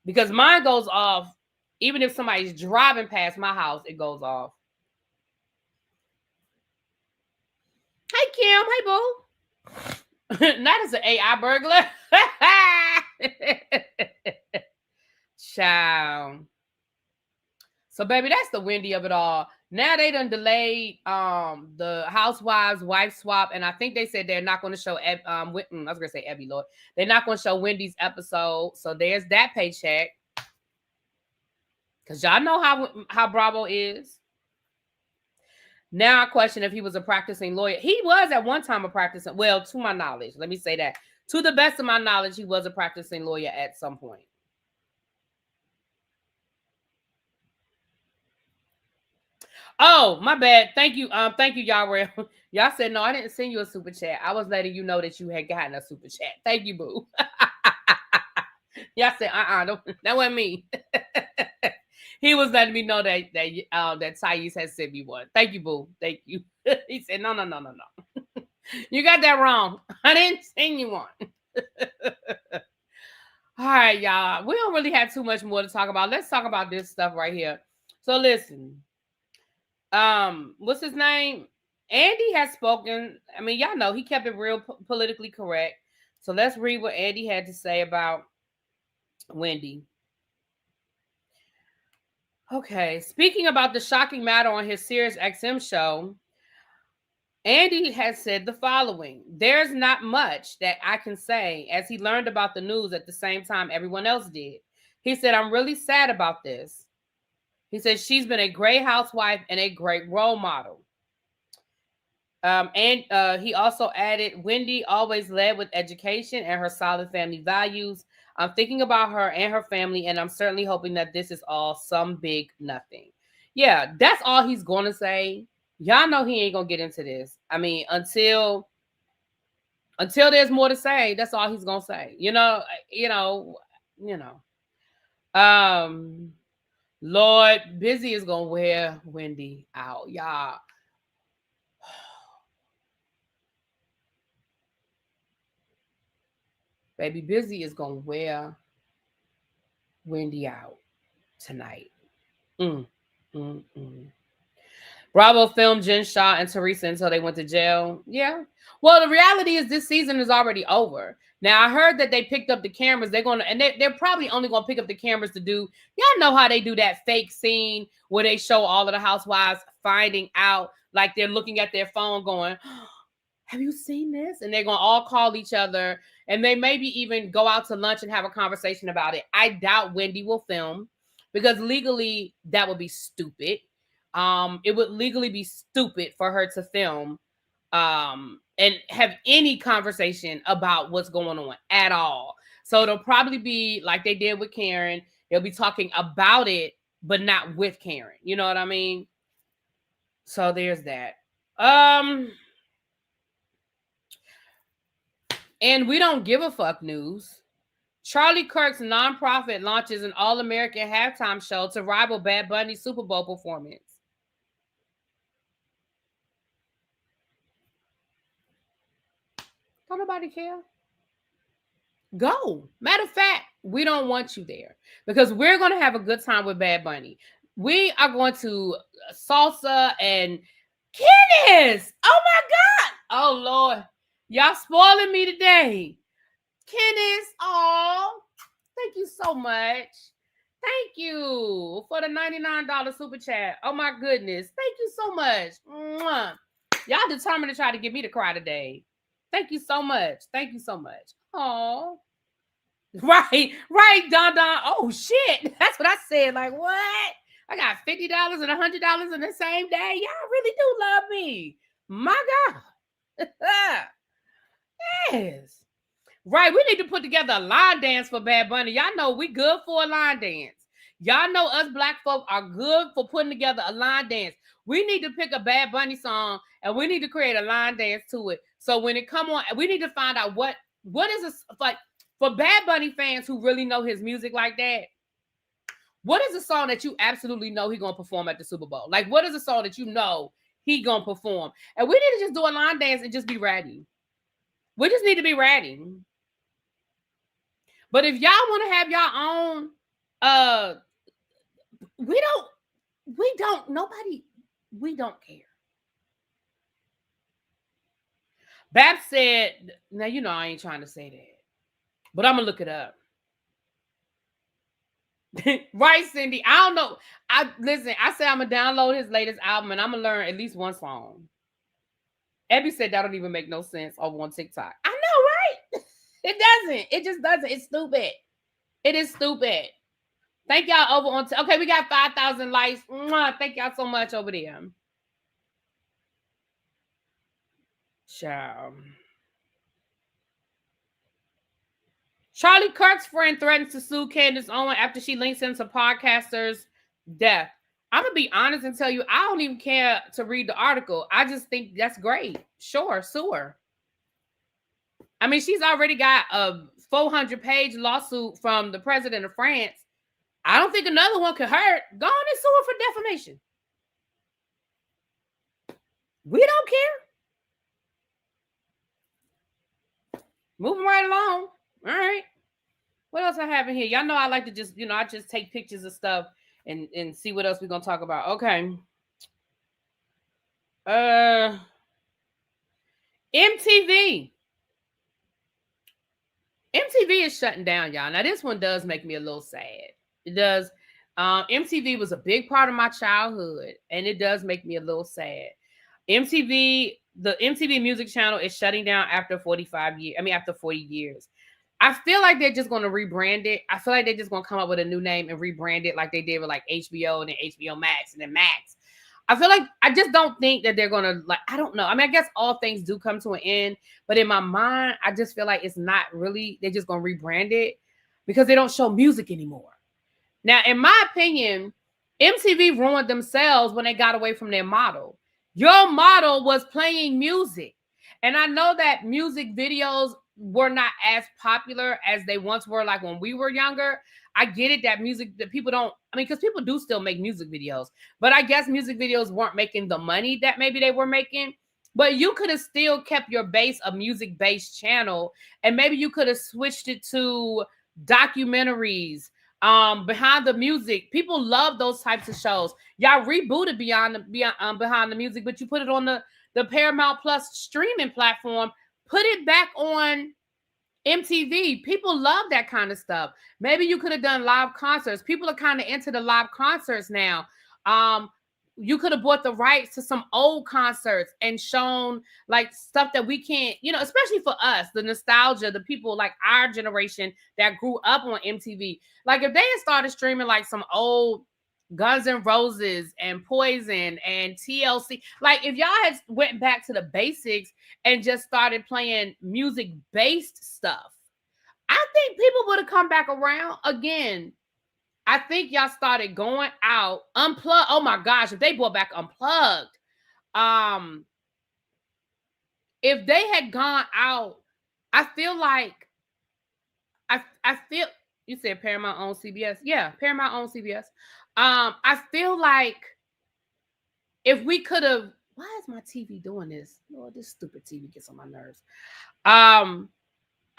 Because mine goes off, even if somebody's driving past my house, it goes off. Hey, Kim. Hey, boo. That is an AI burglar. Child. So, baby, that's the Wendy of it all. Now they done delayed the Housewives wife swap, and I think they said they're not going to show I was going to say Ebby Lord. They're not going to show Wendy's episode. So there's that paycheck. Because y'all know how Bravo is. Now I question if he was a practicing lawyer. He was at one time a practicing, well, to my knowledge. Let me say that. To the best of my knowledge, he was a practicing lawyer at some point. Oh, my bad. Thank you. Thank you, y'all. Y'all said, no, I didn't send you a super chat. I was letting you know that you had gotten a super chat. Thank you, boo. Y'all said, that wasn't me. He was letting me know that Thais had sent me one. Thank you, boo. Thank you. He said, no. You got that wrong. I didn't send you one. All right, y'all. We don't really have too much more to talk about. Let's talk about this stuff right here. So listen. What's his name? Andy has spoken. I mean, y'all know he kept it real politically correct. So let's read what Andy had to say about Wendy. Okay, speaking about the shocking matter on his Sirius XM show, Andy has said the following: there's not much that I can say, as he learned about the news at the same time everyone else did. He said, I'm really sad about this. He said she's been a great housewife and a great role model. And he also added, Wendy always led with education and her solid family values. I'm thinking about her and her family, and I'm certainly hoping that this is all some big nothing. Yeah, that's all he's going to say. Y'all know he ain't going to get into this. I mean, until there's more to say, that's all he's going to say. Lord, Busy is going to wear Wendy out, y'all. Baby Busy is gonna wear Wendy out tonight. Mm, mm, mm. Bravo filmed Jen Shaw and Teresa until they went to jail. Yeah. Well, the reality is this season is already over. Now, I heard that they picked up the cameras. They're probably only going to pick up the cameras to do, y'all know how they do that fake scene where they show all of the housewives finding out, like they're looking at their phone going, have you seen this? And they're going to all call each other. And they maybe even go out to lunch and have a conversation about it. I doubt Wendy will film because legally that would be stupid. It would legally be stupid for her to film and have any conversation about what's going on at all. So it'll probably be like they did with Karen. They'll be talking about it, but not with Karen. You know what I mean? So there's that. And we don't give a fuck news. Charlie Kirk's nonprofit launches an all-American halftime show to rival Bad Bunny's Super Bowl performance. Don't nobody care. Go. Matter of fact, we don't want you there because we're going to have a good time with Bad Bunny. We are going to salsa and Kenneth. Oh my God. Oh Lord. Y'all spoiling me today. Kenneth. Oh, thank you so much. Thank you for the $99 super chat. Oh my goodness. Thank you so much. Mwah. Y'all determined to try to get me to cry today. Thank you so much. Thank you so much. Oh, right, Don. Oh shit, that's what I said. Like what? I got $50 and $100 in the same day. Y'all really do love me. My God. Yes. Right. We need to put together a line dance for Bad Bunny. Y'all know we good for a line dance. Y'all know us black folk are good for putting together a line dance. We need to pick a Bad Bunny song and we need to create a line dance to it. So when it come on, we need to find out what is this like for Bad Bunny fans who really know his music like that. What is a song that you absolutely know he gonna perform at the Super Bowl? Like, what is a song that you know he gonna perform? And we need to just do a line dance and just be ready. We just need to be ready. But if y'all want to have your own, we don't care. Bab said, now you know I ain't trying to say that, but I'm gonna look it up. Right, Cindy? I don't know. I said I'm gonna download his latest album and I'm gonna learn at least one song. Abby said that don't even make no sense over on TikTok. I know, right? It doesn't. It just doesn't. It's stupid. It is stupid. Thank y'all over on. Okay, we got 5,000 likes. Mwah, thank y'all so much over there. Ciao. Charlie Kirk's friend threatens to sue Candace Owen after she links him to podcaster's death. I'm going to be honest and tell you, I don't even care to read the article. I just think that's great. Sure, sue her. I mean, she's already got a 400-page lawsuit from the president of France. I don't think another one could hurt. Go on and sue her for defamation. We don't care. Moving right along. All right. What else I have in here? Y'all know I like to just, I just take pictures of stuff and see what else we're going to talk about. Okay. MTV. MTV is shutting down, y'all. Now, this one does make me a little sad. It does. MTV was a big part of my childhood, and it does make me a little sad. The MTV Music Channel is shutting down after 40 years. I feel like they're just going to rebrand it. I feel like they're just going to come up with a new name and rebrand it like they did with like HBO and then HBO Max and then Max. I just don't think that they're going to I don't know. I mean, I guess all things do come to an end, but in my mind, I just feel like it's not really, they're just going to rebrand it because they don't show music anymore. Now, in my opinion, MTV ruined themselves when they got away from their model. Your model was playing music. And I know that music videos were not as popular as they once were, like when we were younger. I get it that people don't, because people do still make music videos, but I guess music videos weren't making the money that maybe they were making. But you could have still kept your base a music-based channel, and maybe you could have switched it to documentaries, behind the music. People love those types of shows. Y'all rebooted behind the music, but you put it on the Paramount Plus streaming platform. Put it back on MTV. People love that kind of stuff. Maybe you could have done live concerts. People are kind of into the live concerts now. You could have bought the rights to some old concerts and shown like stuff that we can't, especially for us, the nostalgia, the people like our generation that grew up on MTV. Like if they had started streaming like some old Guns N' Roses and Poison and TLC, like if y'all had went back to the basics and just started playing music-based stuff, I think people would have come back around again. I think y'all started going out unplugged. Oh my gosh, if they brought back Unplugged, if they had gone out, I feel like I feel you said Paramount on CBS. Yeah, Paramount on CBS. I feel like if we could have, why is my TV doing this? Lord, this stupid TV gets on my nerves.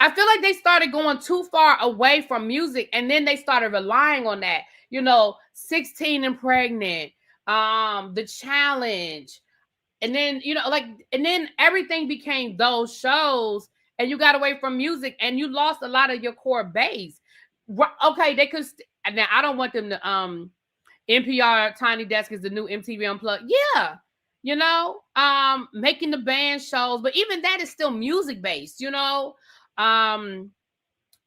I feel like they started going too far away from music, and then they started relying on that. 16 and Pregnant, The Challenge, and then and then everything became those shows, and you got away from music, and you lost a lot of your core base. Okay, they could. Now I don't want them to. NPR Tiny Desk is the new MTV Unplugged. Yeah, making the band shows, but even that is still music based.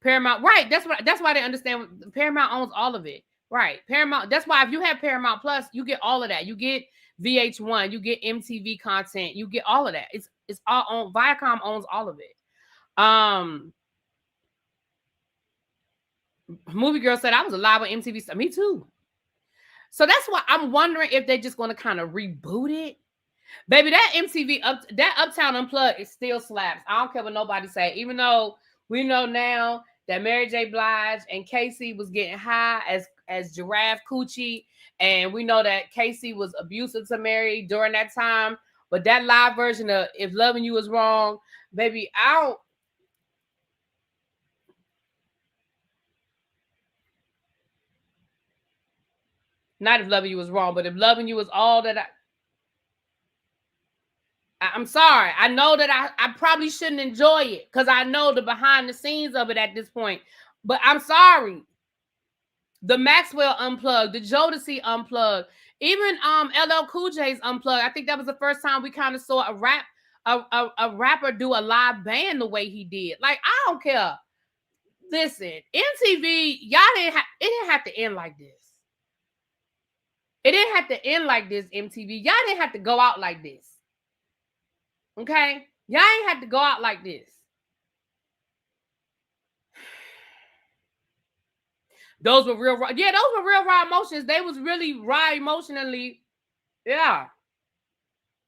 Paramount, right? That's why they understand Paramount owns all of it, right? Paramount. That's why if you have Paramount Plus, you get all of that. You get VH1, you get MTV content, you get all of that. It's all on. Viacom owns all of it. Movie Girl said I was alive on MTV. Me too. So that's why I'm wondering if they're just going to kind of reboot it. Baby, that that Uptown Unplugged, it still slaps. I don't care what nobody say. Even though we know now that Mary J. Blige and Casey was getting high as Giraffe Coochie, and we know that Casey was abusive to Mary during that time. But that live version of If Loving You Is Wrong, baby, not If Loving You Was Wrong, but If Loving You Was All That I'm sorry. I know that I probably shouldn't enjoy it because I know the behind the scenes of it at this point. But I'm sorry. The Maxwell Unplugged, the Jodeci Unplugged, even LL Cool J's Unplugged. I think that was the first time we kind of saw a rapper do a live band the way he did. Like, I don't care. Listen, MTV, it didn't have to end like this. It didn't have to end like this, MTV. Y'all didn't have to go out like this. Okay? Y'all ain't have to go out like this. Those were real raw. Yeah, those were real raw emotions. They was really raw emotionally. Yeah.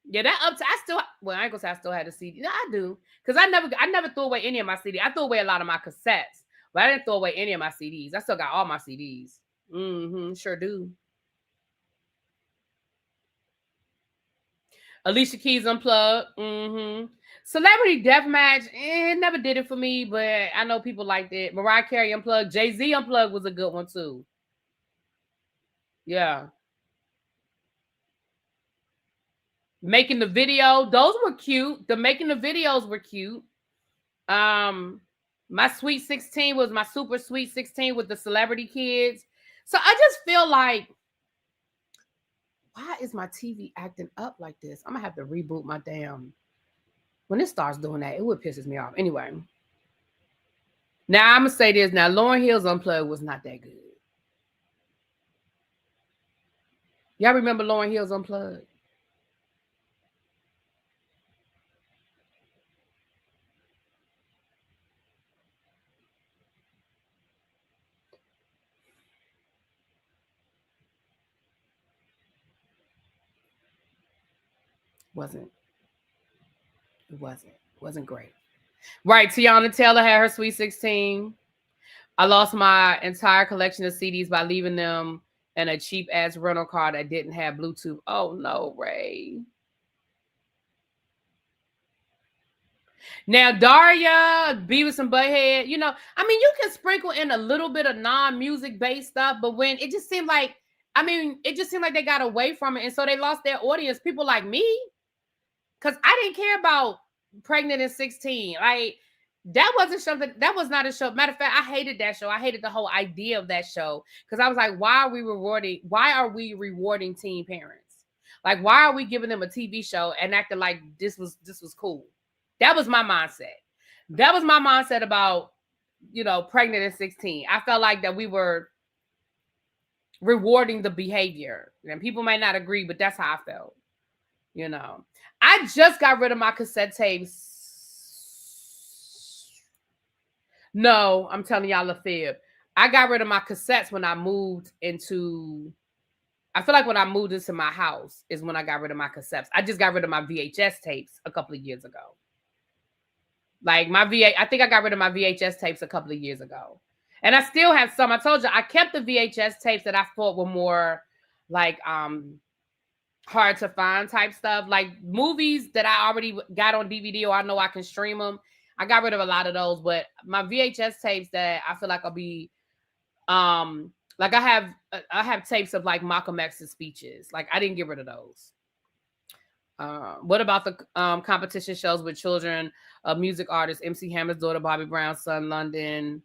Yeah, that up to I ain't gonna say I still had a CD. No, I do. Because I never threw away any of my CDs. I threw away a lot of my cassettes, but I didn't throw away any of my CDs. I still got all my CDs. Sure do. Alicia Keys Unplugged. Celebrity Deathmatch, it never did it for me, but I know people liked it. Mariah Carey Unplugged. Jay-Z Unplugged was a good one too. Yeah. Making the video, those were cute. The making the videos were cute. My Sweet 16 was my Super Sweet 16 with the celebrity kids. So I just feel like, why is my TV acting up like this? I'm gonna have to reboot my damn. When it starts doing that, it would pisses me off. Anyway, now I'm gonna say this. Now, Lauryn Hill's Unplugged was not that good. Y'all remember Lauryn Hill's Unplugged? It wasn't great. Right, Tiana Taylor had her Sweet 16. I lost my entire collection of CDs by leaving them in a cheap ass rental car that didn't have Bluetooth. Oh no, Ray. Now, Daria, Beavis and Butthead, you know, I mean, you can sprinkle in a little bit of non-music based stuff, but when it just seemed like, I mean, it just seemed like they got away from it. And so they lost their audience. People like me, because I didn't care about Pregnant at 16. Like, that wasn't something, that was not a show. Matter of fact, I hated that show. I hated the whole idea of that show because I was like, why are we rewarding teen parents? Like, why are we giving them a TV show and acting like this was cool? That was my mindset. That was my mindset about, you know, Pregnant at 16. I felt like that we were rewarding the behavior. And people might not agree, but that's how I felt. You know, I just got rid of my cassette tapes. No, I'm telling y'all a fib. I got rid of my cassettes when I moved into, I feel like when I moved into my house is when I got rid of my cassettes. I just got rid of my VHS tapes a couple of years ago. Like I think I got rid of my VHS tapes a couple of years ago. And I still have some. I told you, I kept the VHS tapes that I thought were more like hard to find type stuff. Like movies that I already got on DVD or I know I can stream them. I got rid of a lot of those. But my VHS tapes that I feel like I'll be like I have tapes of like Malcolm X's speeches. Like I didn't get rid of those. What about the competition shows with children of music artists? MC Hammer's daughter, Bobby Brown's son, Landon,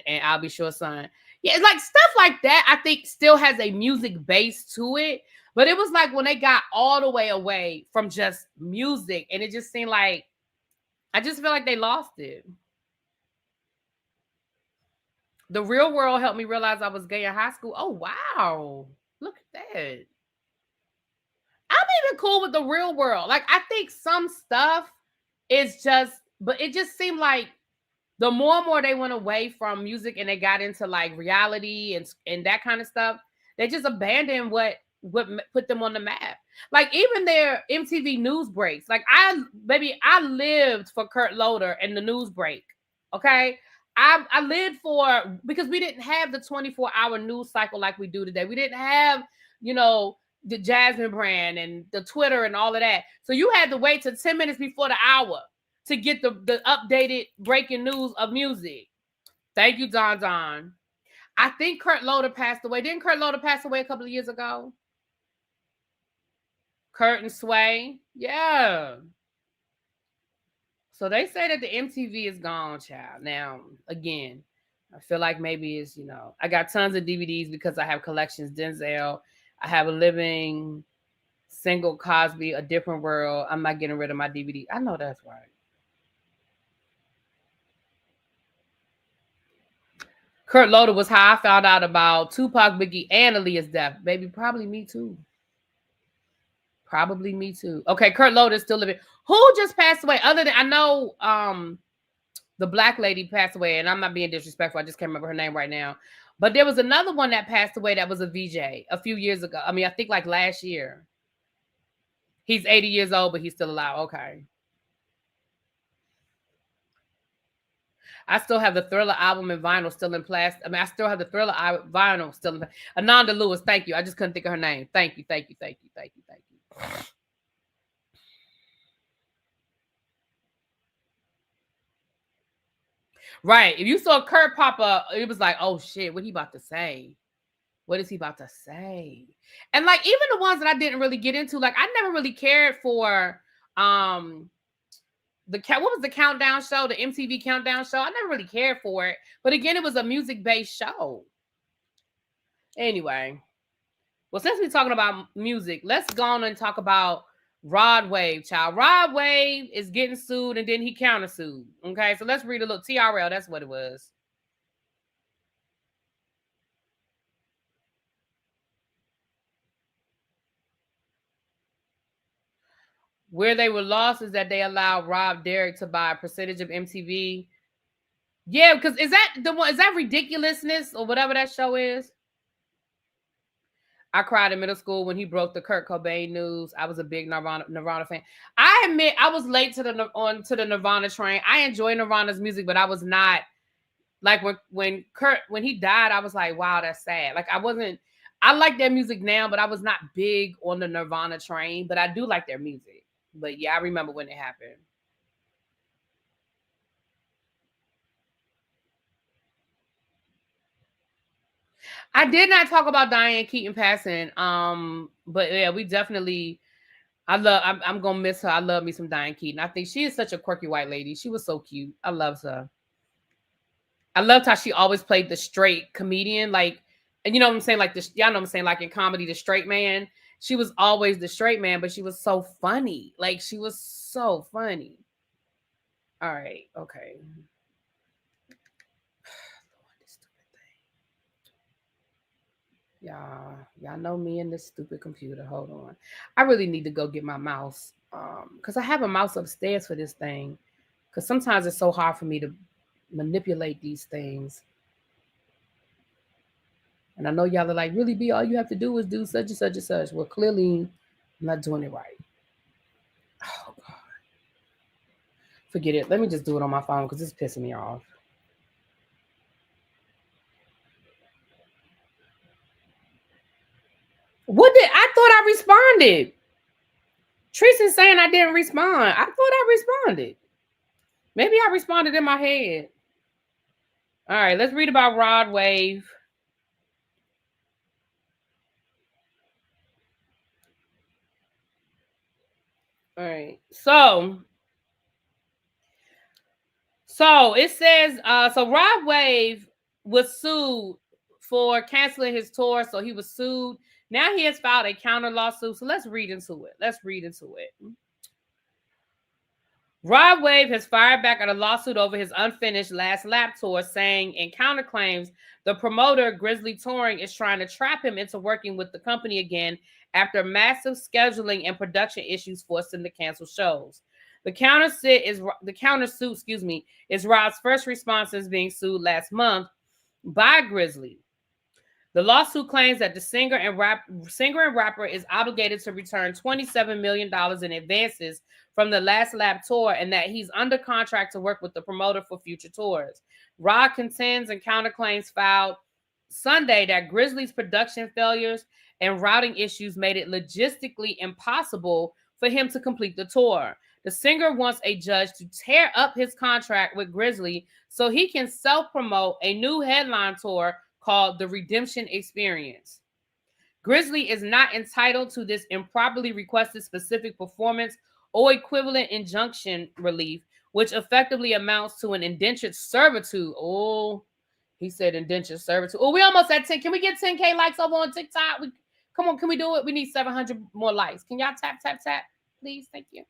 and I'll Be Sure son. Yeah, it's like stuff like that. I think still has a music base to it, but it was like when they got all the way away from just music, and it just seemed like I just feel like they lost it. The Real World helped me realize I was gay in high school. Oh wow, look at that. I'm even cool with The Real World. Like, I think some stuff is just, but it just seemed like the more and more they went away from music and they got into like reality and that kind of stuff, they just abandoned what put them on the map. Like even their MTV news breaks. Like I lived for Kurt Loder and the news break. Okay. I lived for, because we didn't have the 24-hour news cycle like we do today. We didn't have, you know, the Jasmine brand and the Twitter and all of that. So you had to wait till 10 minutes before the hour to get the updated breaking news of music. Thank you, Don. I think Kurt Loder passed away. Didn't Kurt Loder pass away a couple of years ago? Kurt and Sway. Yeah. So they say that the MTV is gone, child. Now, again, I feel like maybe it's, you know, I got tons of DVDs because I have collections. Denzel. I have a living single Cosby, A Different World. I'm not getting rid of my DVD. I know that's right. Kurt Loder was how I found out about Tupac, Biggie, and Aaliyah's death. Baby, probably me too. Probably me too. Okay, Kurt Loder is still living. Who just passed away? Other than, I know the black lady passed away, and I'm not being disrespectful. I just can't remember her name right now. But there was another one that passed away that was a VJ a few years ago. I mean, I think like last year. He's 80 years old, but he's still alive. Okay. I still have the Thriller album and vinyl still in plastic. I mean, I still have the Thriller vinyl still in. Ananda Lewis, thank you. I just couldn't think of her name. Thank you. Right. If you saw Kurt pop up, it was like, oh shit, what he about to say? What is he about to say? And like even the ones that I didn't really get into, like I never really cared for what was the countdown show, the MTV countdown show. I never really cared for it. But again, it was a music-based show. Anyway. Well, since we're talking about music, let's go on and talk about Rod Wave, child. Rod Wave is getting sued and then he countersued. Okay, so let's read a little TRL. That's what it was. Where they were lost is that they allowed Rob Derrick to buy a percentage of MTV. Yeah, because is that Ridiculousness or whatever that show is? I cried in middle school when he broke the Kurt Cobain news. I was a big Nirvana fan. I admit I was late to the Nirvana train. I enjoy Nirvana's music, but I was not like when he died, I was like, wow, that's sad. Like I like their music now, but I was not big on the Nirvana train, but I do like their music. But yeah, I remember when it happened. I did not talk about Diane Keaton passing. But yeah, we definitely. I'm gonna miss her. I love me some Diane Keaton. I think she is such a quirky white lady. She was so cute. I loved her. I loved how she always played the straight comedian, like, and you know what I'm saying, like this. Y'all know what I'm saying, like in comedy, the straight man. She was always the straight man, but she was so funny. Like she was so funny. All right, okay. Y'all know me and this stupid computer. Hold on. I really need to go get my mouse. Because I have a mouse upstairs for this thing. Because sometimes it's so hard for me to manipulate these things. And I know y'all are like, really, B, all you have to do is do such and such and such. Well, clearly, I'm not doing it right. Oh, God. Forget it. Let me just do it on my phone because it's pissing me off. I thought I responded. Teresa's saying I didn't respond. I thought I responded. Maybe I responded in my head. All right, let's read about Rod Wave. All right, so it says, so Rod Wave was sued for canceling his tour, so he was sued. Now he has filed a counter lawsuit. So let's read into it. Rod Wave has fired back at a lawsuit over his unfinished Last Lap tour, saying in counterclaims, the promoter, Grizzly Touring, is trying to trap him into working with the company again after massive scheduling and production issues forced him to cancel shows. The countersuit is Rod's first response since being sued last month by Grizzly. The lawsuit claims that the singer and rapper is obligated to return $27 million in advances from the Last Lap tour and that he's under contract to work with the promoter for future tours. Rod contends and counterclaims filed Sunday that Grizzly's production failures and routing issues made it logistically impossible for him to complete the tour. The singer wants a judge to tear up his contract with Grizzly so he can self-promote a new headline tour called The Redemption Experience. Grizzly is not entitled to this improperly requested specific performance or equivalent injunction relief, which effectively amounts to an indentured servitude. Oh, he said indentured servitude. Oh, we almost at 10. Can we get 10K likes over on TikTok? Come on, can we do it? We need 700 more likes. Can y'all tap, please? Thank you.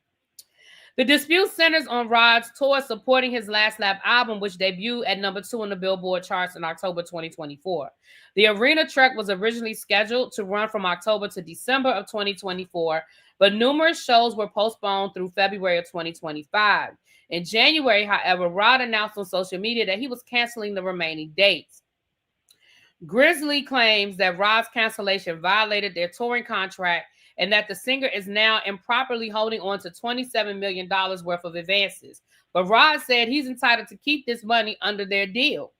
The dispute centers on Rod's tour supporting his Last Lap album, which debuted at number 2 on the Billboard charts in October 2024. The arena trek was originally scheduled to run from October to December of 2024, but numerous shows were postponed through February of 2025. In January, however, Rod announced on social media that he was canceling the remaining dates. Grizzly claims that Rod's cancellation violated their touring contract and that the singer is now improperly holding on to $27 million worth of advances. But Rod said he's entitled to keep this money under their deal.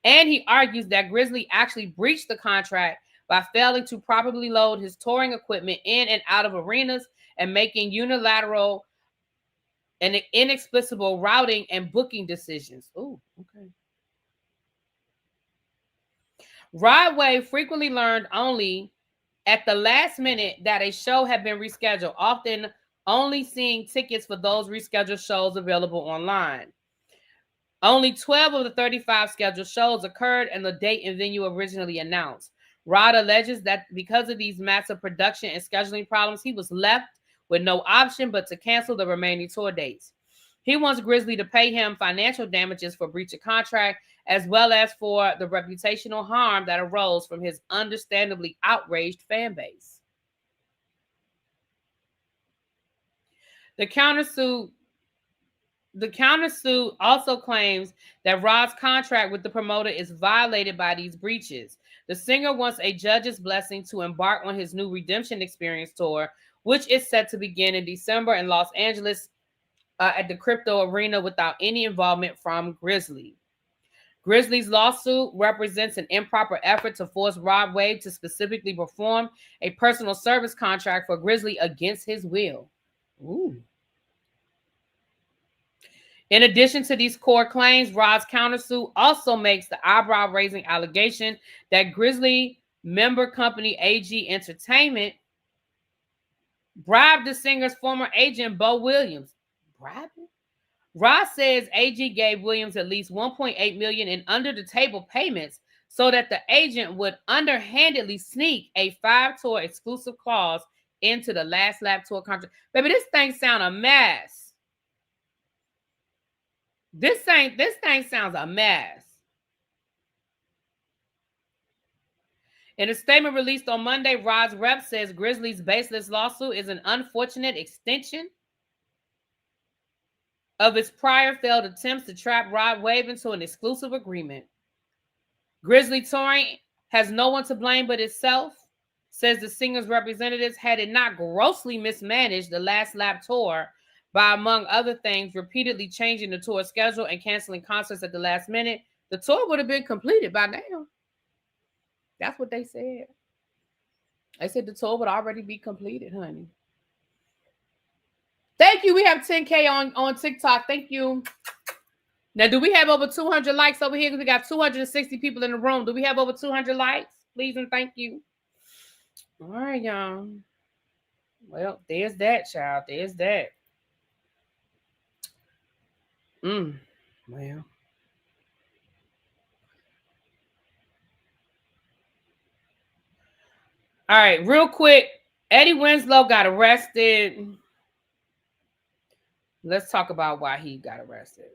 And he argues that Grizzly actually breached the contract by failing to properly load his touring equipment in and out of arenas and making unilateral and inexplicable routing and booking decisions. Oh, okay. Rod Wave frequently learned only at the last minute that a show had been rescheduled, often only seeing tickets for those rescheduled shows available online. Only 12 of the 35 scheduled shows occurred and the date and venue originally announced. Rod alleges that because of these massive production and scheduling problems, he was left with no option but to cancel the remaining tour dates. He wants Grizzly to pay him financial damages for breach of contract, as well as for the reputational harm that arose from his understandably outraged fan base. The countersuit also claims that Rod's contract with the promoter is violated by these breaches. The singer wants a judge's blessing to embark on his new Redemption Experience tour, which is set to begin in December in Los Angeles at the Crypto Arena without any involvement from Grizzly. Grizzly's lawsuit represents an improper effort to force Rod Wave to specifically perform a personal service contract for Grizzly against his will. Ooh. In addition to these core claims, Rod's countersuit also makes the eyebrow-raising allegation that Grizzly member company AG Entertainment bribed the singer's former agent, Bo Williams. Bribing? Rod says AG gave Williams at least $1.8 million in under-the-table payments so that the agent would underhandedly sneak a 5-tour exclusive clause into the Last Lap tour contract. Baby, this thing sound a mess. This thing sounds a mess. In a statement released on Monday, Rod's rep says Grizzly's baseless lawsuit is an unfortunate extension of its prior failed attempts to trap Rod Wave into an exclusive agreement. Grizzly Touring has no one to blame but itself, says the singer's representatives, had it not grossly mismanaged the Last Lap tour by, among other things, repeatedly changing the tour schedule and canceling concerts at the last minute. The tour would have been completed by now. That's what they said. They said the tour would already be completed, honey. Thank you. We have 10K on TikTok. Thank you. Now, do we have over 200 likes over here? Because we got 260 people in the room. Do we have over 200 likes? Please and thank you. All right, y'all. Well, there's that, child. There's that. Well. All right, real quick. Eddie Winslow got arrested. Let's talk about why he got arrested.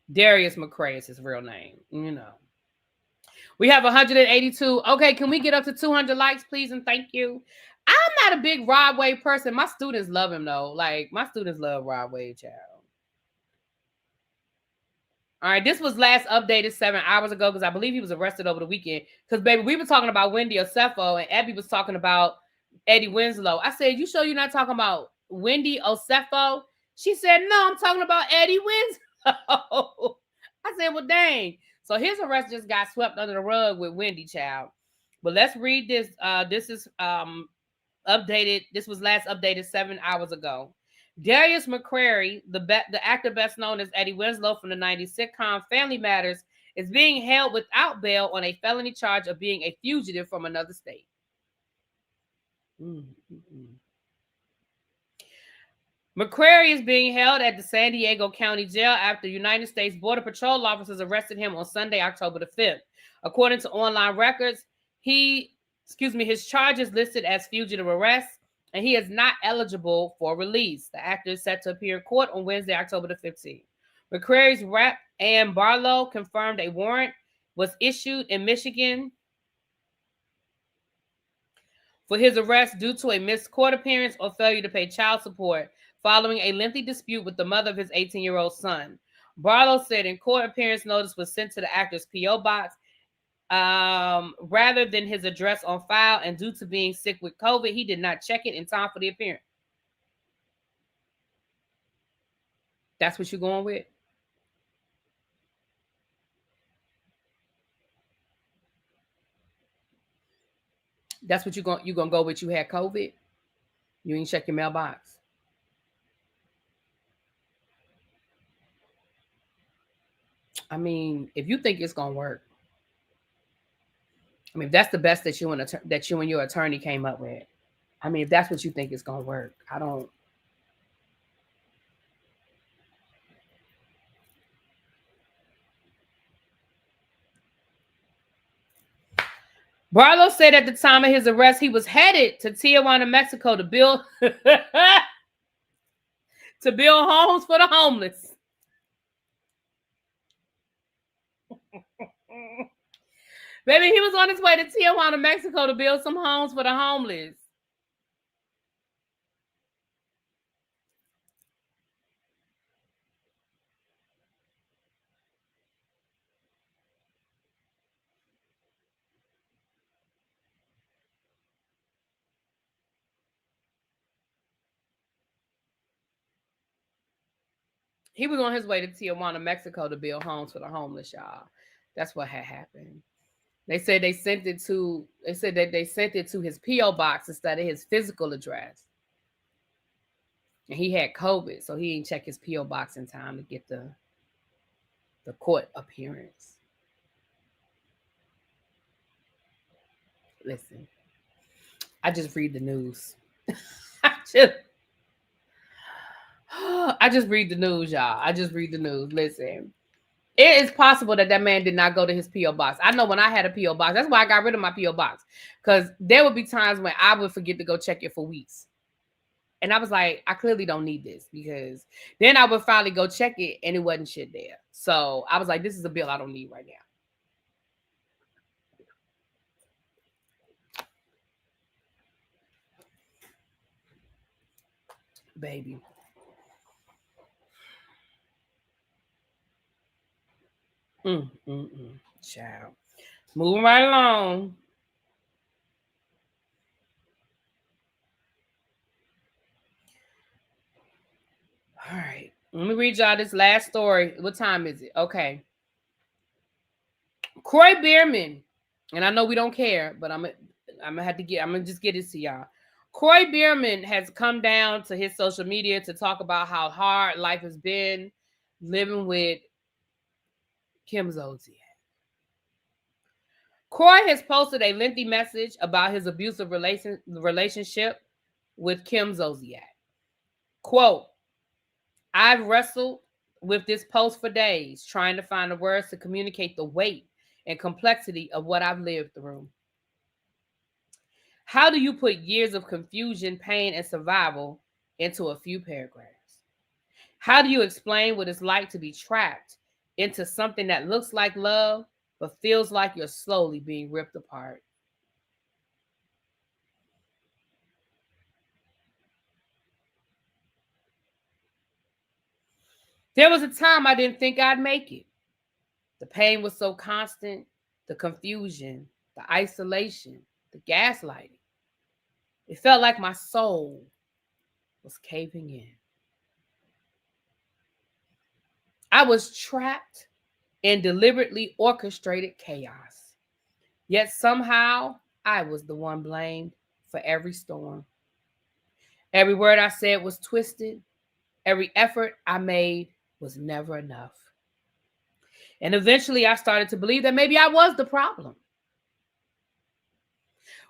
Darius McCray is his real name. You know. We have 182. Okay, can we get up to 200 likes, please? And thank you. I'm not a big Rod Wave person. My students love him, though. Like, my students love Rod Wave, child. All right, this was last updated 7 hours ago because I believe he was arrested over the weekend. Because, baby, we were talking about Wendy Osefo and Abby was talking about Eddie Winslow. I said, you sure you're not talking about Wendy Osefo? She said, no, I'm talking about Eddie Winslow. I said, well, dang. So his arrest just got swept under the rug with Wendy, child. But let's read this. This is updated. This was last updated 7 hours ago. Darius McCrary, the actor best known as Eddie Winslow from the 90s sitcom Family Matters, is being held without bail on a felony charge of being a fugitive from another state. McCrary is being held at the San Diego County Jail after United States Border Patrol officers arrested him on Sunday, October the 5th. According to online records, his charge is listed as fugitive arrest, and he is not eligible for release. The actor is set to appear in court on Wednesday, October the 15th. McCrary's rep, Ann Barlow, confirmed a warrant was issued in Michigan for his arrest due to a missed court appearance or failure to pay child support following a lengthy dispute with the mother of his 18-year-old son. Barlow said in court appearance notice was sent to the actor's P.O. box rather than his address on file, and due to being sick with COVID, he did not check it in time for the appearance. That's what you're going with? That's what you're gonna go with? You had COVID? You ain't check your mailbox? I mean, if you think it's gonna work, I mean, if that's the best that you and your attorney came up with, I mean, if that's what you think is gonna work, I don't. Barlow said at the time of his arrest, he was headed to Tijuana, Mexico to build homes for the homeless. Baby, he was on his way to Tijuana, Mexico to build some homes for the homeless. He was on his way to Tijuana, Mexico to build homes for the homeless, y'all. That's what had happened. They said they sent it to his P.O. box instead of his physical address. And he had COVID, so he didn't check his P.O. box in time to get the court appearance. Listen, I just read the news. I just read the news, y'all. I just read the news. Listen, it is possible that man did not go to his P.O. box. I know when I had a P.O. box, that's why I got rid of my P.O. box. Because there would be times when I would forget to go check it for weeks. And I was like, I clearly don't need this, because then I would finally go check it and it wasn't shit there. So I was like, this is a bill I don't need right now. Baby. Child. Moving right along. All right. Let me read y'all this last story. What time is it? Okay. Kroy Bierman. And I know we don't care, but I'm gonna just get this to y'all. Kroy Bierman has come down to his social media to talk about how hard life has been living with Kim Zolciak. Kroy has posted a lengthy message about his abusive relationship with Kim Zolciak. Quote, I've wrestled with this post for days, trying to find the words to communicate the weight and complexity of what I've lived through. How do you put years of confusion, pain, and survival into a few paragraphs? How do you explain what it's like to be trapped into something that looks like love, but feels like you're slowly being ripped apart? There was a time I didn't think I'd make it. The pain was so constant, the confusion, the isolation, the gaslighting. It felt like my soul was caving in. I was trapped in deliberately orchestrated chaos. Yet somehow I was the one blamed for every storm. Every word I said was twisted. Every effort I made was never enough. And eventually I started to believe that maybe I was the problem.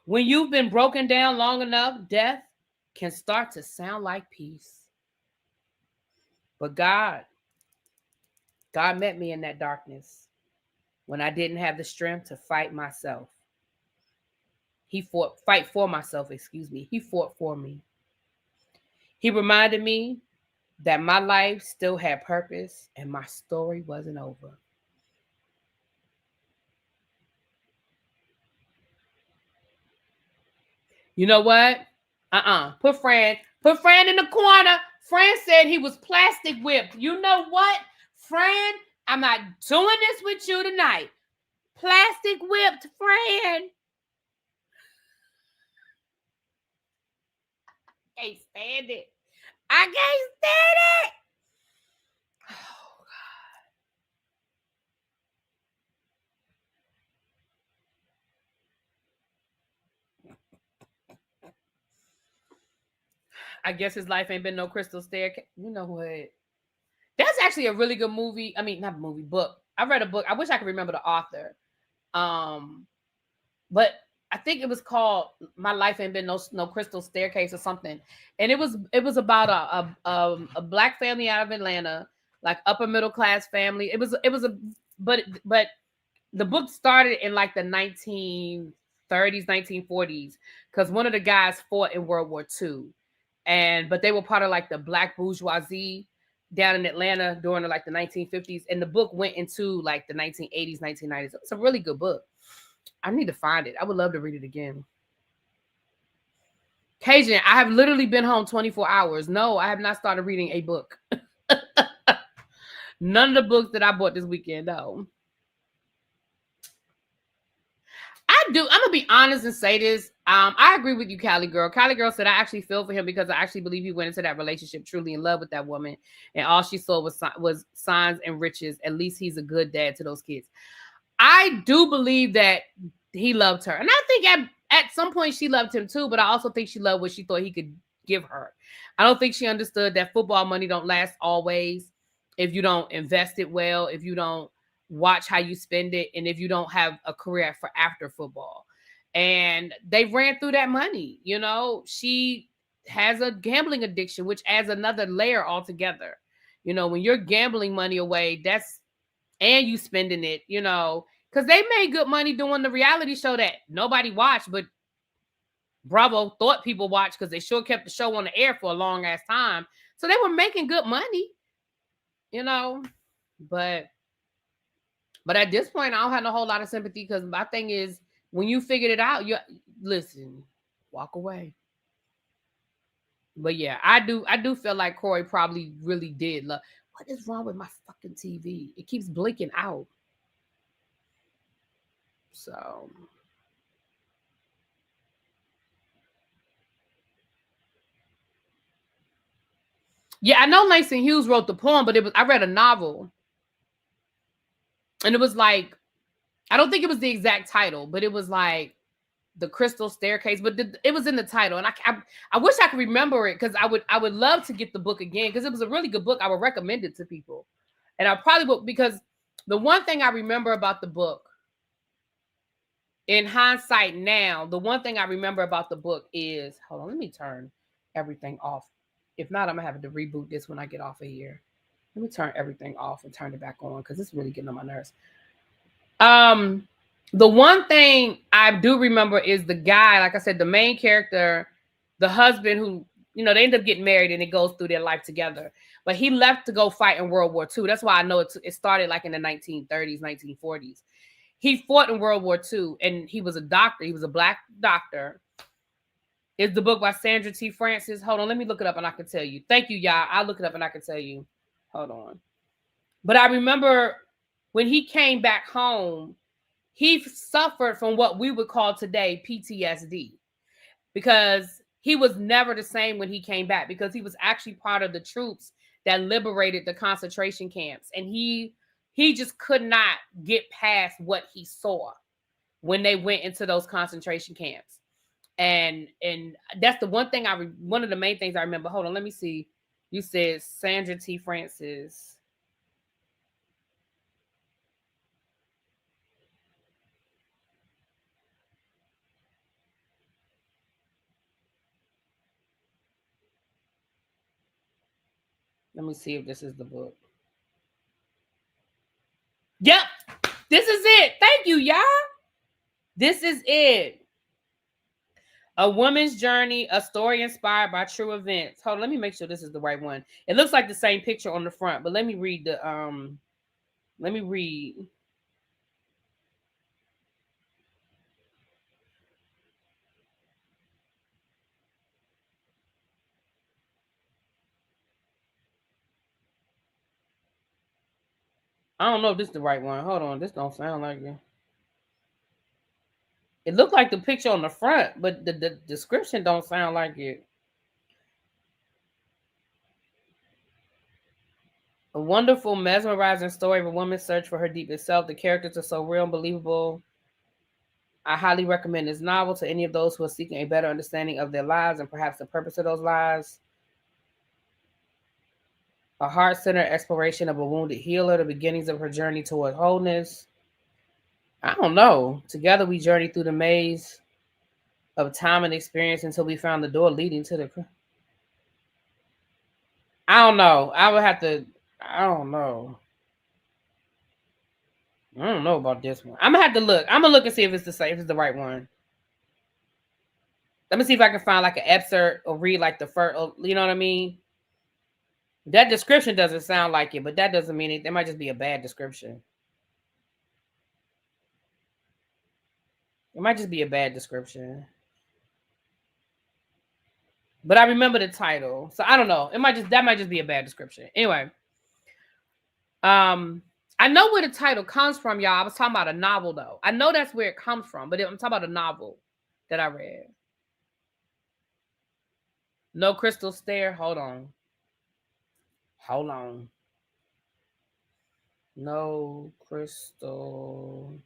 When you've been broken down long enough, death can start to sound like peace. But God met me in that darkness when I didn't have the strength to fight myself. He fought for me. He reminded me that my life still had purpose and my story wasn't over. You know what? Put Fran in the corner. Fran said he was plastic whipped. You know what? Fran, I'm not doing this with you tonight. Plastic whipped, Fran. I can't stand it. I can't stand it. Oh, God. I guess his life ain't been no crystal staircase. You know what? That's actually a really good movie. I mean, not movie, book. I read a book. I wish I could remember the author. But I think it was called "My Life Ain't Been No Crystal Staircase" or something. And it was about a black family out of Atlanta, like upper middle class family. But the book started in like the 1930s, 1940s, because one of the guys fought in World War II, but they were part of like the black bourgeoisie down in Atlanta during like the 1950s, and the book went into like the 1980s, 1990s. It's a really good book. I need to find it. I would love to read it again. Cajun, I have literally been home 24 hours. No, I have not started reading a book. None of the books that I bought this weekend, though. I'm going to be honest and say this. I agree with you, Cali Girl. Cali Girl said, I actually feel for him because I actually believe he went into that relationship truly in love with that woman. And all she saw was signs and riches. At least he's a good dad to those kids. I do believe that he loved her. And I think at some point she loved him too, but I also think she loved what she thought he could give her. I don't think she understood that football money don't last always if you don't invest it well, if you don't watch how you spend it, and if you don't have a career for after football. And they ran through that money. You know, she has a gambling addiction, which adds another layer altogether. You know, when you're gambling money away, and you spending it, you know, because they made good money doing the reality show that nobody watched, but Bravo thought people watched because they sure kept the show on the air for a long ass time. So they were making good money, you know. But at this point, I don't have a whole lot of sympathy because my thing is, when you figured it out, you listen, walk away. But yeah, I do feel like Kroy probably really did love. What is wrong with my fucking TV? It keeps blinking out. So yeah, I know Langston Hughes wrote the poem, but I read a novel. And it was like, I don't think it was the exact title, but it was like The Crystal Staircase, but it was in the title. And I wish I could remember it because I would love to get the book again because it was a really good book. I would recommend it to people. And I probably would, because the one thing I remember about the book, in hindsight now, the one thing I remember about the book is, hold on, let me turn everything off. If not, I'm going to have to reboot this when I get off of here. Let me turn everything off and turn it back on because it's really getting on my nerves. The one thing I do remember is the guy, like I said, the main character, the husband who, you know, they end up getting married and it goes through their life together. But he left to go fight in World War II. That's why I know it started like in the 1930s, 1940s. He fought in World War II and he was a doctor. He was a Black doctor. It's the book by Sandra T. Francis. Hold on, let me look it up and I can tell you. Thank you, y'all. I'll look it up and I can tell you. Hold on. But I remember when he came back home, he suffered from what we would call today PTSD, because he was never the same when he came back, because he was actually part of the troops that liberated the concentration camps. And he just could not get past what he saw when they went into those concentration camps. And that's the one thing one of the main things I remember. Hold on, let me see. You said Sandra T. Francis. Let me see if this is the book. Yep, this is it. Thank you, y'all. This is it. A Woman's Journey, a story inspired by true events. Hold on, let me make sure this is the right one. It looks like the same picture on the front, but let me read let me read. I don't know if this is the right one. Hold on, this don't sound like it. It looked like the picture on the front, but the description don't sound like it. A wonderful, mesmerizing story of a woman's search for her deepest self. The characters are so real and believable. I highly recommend this novel to any of those who are seeking a better understanding of their lives and perhaps the purpose of those lives. A heart-centered exploration of a wounded healer, the beginnings of her journey toward wholeness. I don't know. Together we journey through the maze of time and experience until we found the door leading to the... I don't know. I would have to... I don't know. I don't know about this one. I'm gonna have to look. I'm gonna look and see if it's the same, if it's the right one. Let me see if I can find like an excerpt or read like the first, you know what I mean? That description doesn't sound like it, but that doesn't mean it. That might just be a bad description. It might just be a bad description. But I remember the title. So I don't know. That might just be a bad description. Anyway. I know where the title comes from, y'all. I was talking about a novel though. I know that's where it comes from, but I'm talking about a novel that I read. No Crystal Stair. Hold on. No Crystal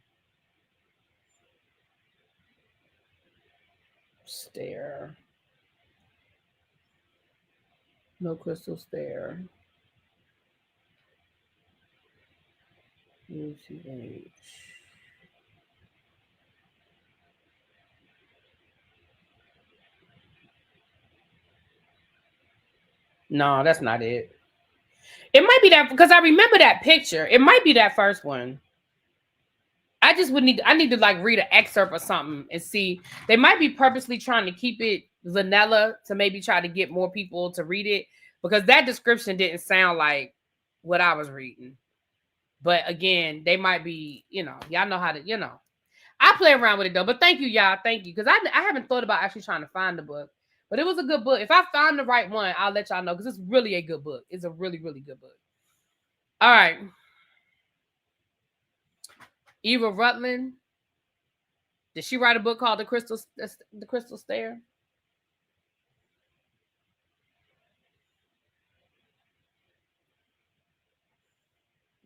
Stair. No crystal stair. UTH. No, that's not it. It might be that because I remember that picture. It might be that first one. I just would need. I need to like read an excerpt or something and see. They might be purposely trying to keep it vanilla to maybe try to get more people to read it because that description didn't sound like what I was reading. But again, they might be. Y'all know how to. I play around with it though. But thank you, y'all. Thank you because I haven't thought about actually trying to find the book. But it was a good book. If I find the right one, I'll let y'all know because it's really a good book. It's a really, really good book. All right. Eva Rutland. Did she write a book called The Crystal Stair?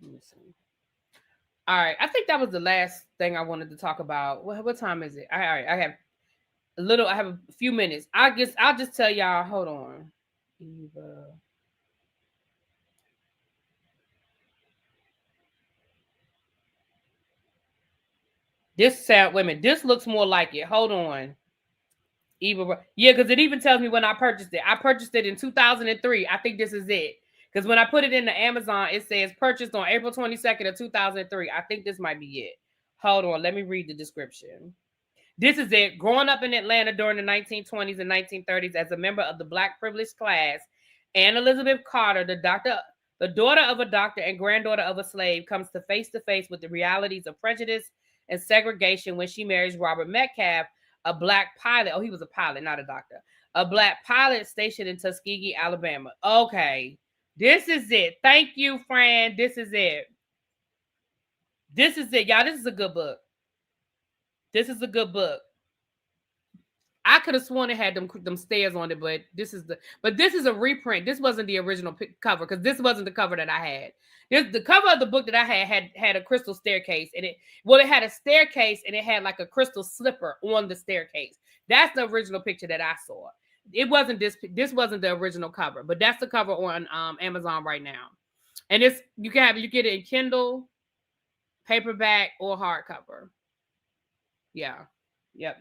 Let me see. All right. I think that was the last thing I wanted to talk about. What time is it? All right. I have a few minutes. I'll just tell y'all. Hold on. Eva. Wait a minute. This looks more like it. Hold on. Eva. Yeah, because it even tells me when I purchased it. I purchased it in 2003. I think this is it. Because when I put it in the Amazon, it says purchased on April 22nd of 2003. I think this might be it. Hold on. Let me read the description. This is it. Growing up in Atlanta during the 1920s and 1930s as a member of the Black privileged class, Anne Elizabeth Carter, the daughter of a doctor and granddaughter of a slave, comes to face with the realities of prejudice and segregation when she marries Robert Metcalf, a Black pilot. Oh, he was a pilot, not a doctor. A Black pilot stationed in Tuskegee, Alabama. Okay. This is it. Thank you, Fran. This is it. This is it. Y'all, this is a good book. This is a good book. I could have sworn it had them stairs on it, but this is a reprint. This wasn't the original cover because this wasn't the cover that I had. The cover of the book that I had a crystal staircase and it had a staircase and it had like a crystal slipper on the staircase. That's the original picture that I saw. It wasn't this wasn't the original cover, but that's the cover on Amazon right now. And you get it in Kindle, paperback, or hardcover. Yeah. Yep.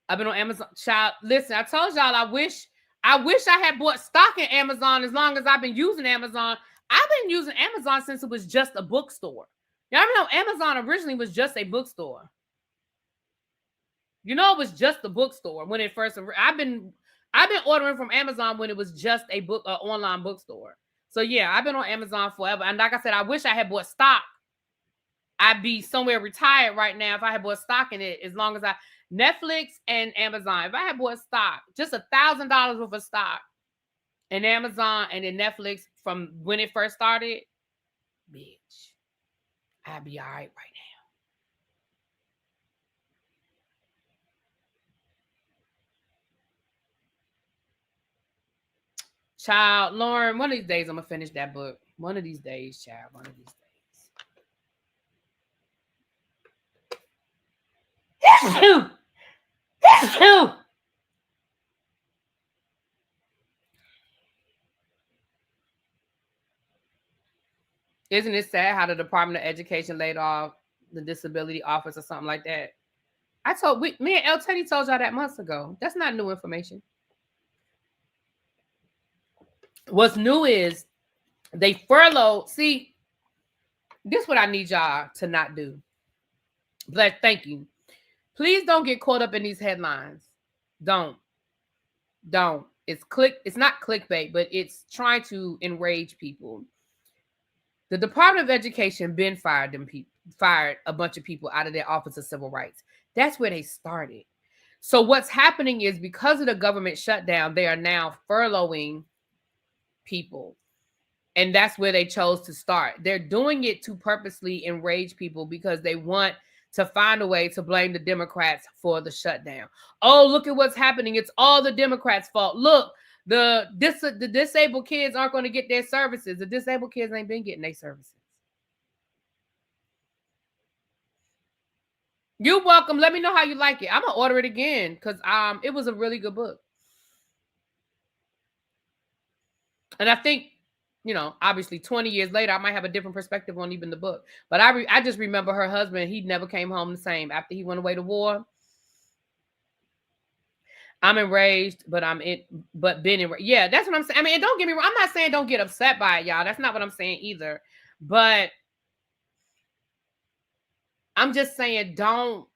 I've been on Amazon. Child, listen, I told y'all I wish I had bought stock in Amazon as long as I've been using Amazon. I've been using Amazon since it was just a bookstore. Y'all know Amazon originally was just a bookstore. It was just a bookstore when it first. I've been ordering from Amazon when it was just an online bookstore. So yeah, I've been on Amazon forever. And like I said, I wish I had bought stock. I'd be somewhere retired right now if I had bought stock in it. As long as Netflix and Amazon. If I had bought stock, just $1,000 worth of stock in Amazon and in Netflix from when it first started, bitch, I'd be all right right now. Child, Lauren, one of these days I'm gonna finish that book. One of these days, child. One of these days. Isn't it sad how the Department of Education laid off the disability office or something like that? Me and El Teddy told y'all that months ago. That's not new information. What's new is they furloughed. See, this is what I need y'all to not do. But thank you. Please don't get caught up in these headlines. Don't. It's not clickbait, but it's trying to enrage people. The Department of Education been fired a bunch of people out of their Office of Civil Rights. That's where they started. So what's happening is because of the government shutdown, they are now furloughing people. And that's where they chose to start. They're doing it to purposely enrage people because they want to find a way to blame the Democrats for the shutdown. Oh, look at what's happening. It's all the Democrats' fault. Look, the disabled kids aren't going to get their services. The disabled kids ain't been getting their services. You're welcome. Let me know how you like it. I'm gonna order it again because it was a really good book. And I think, you know, obviously 20 years later, I might have a different perspective on even the book. But I just remember her husband, he never came home the same after he went away to war. I'm enraged, but been enraged. Yeah, that's what I'm saying. I mean, don't get me wrong. I'm not saying don't get upset by it, y'all. That's not what I'm saying either. But I'm just saying don't.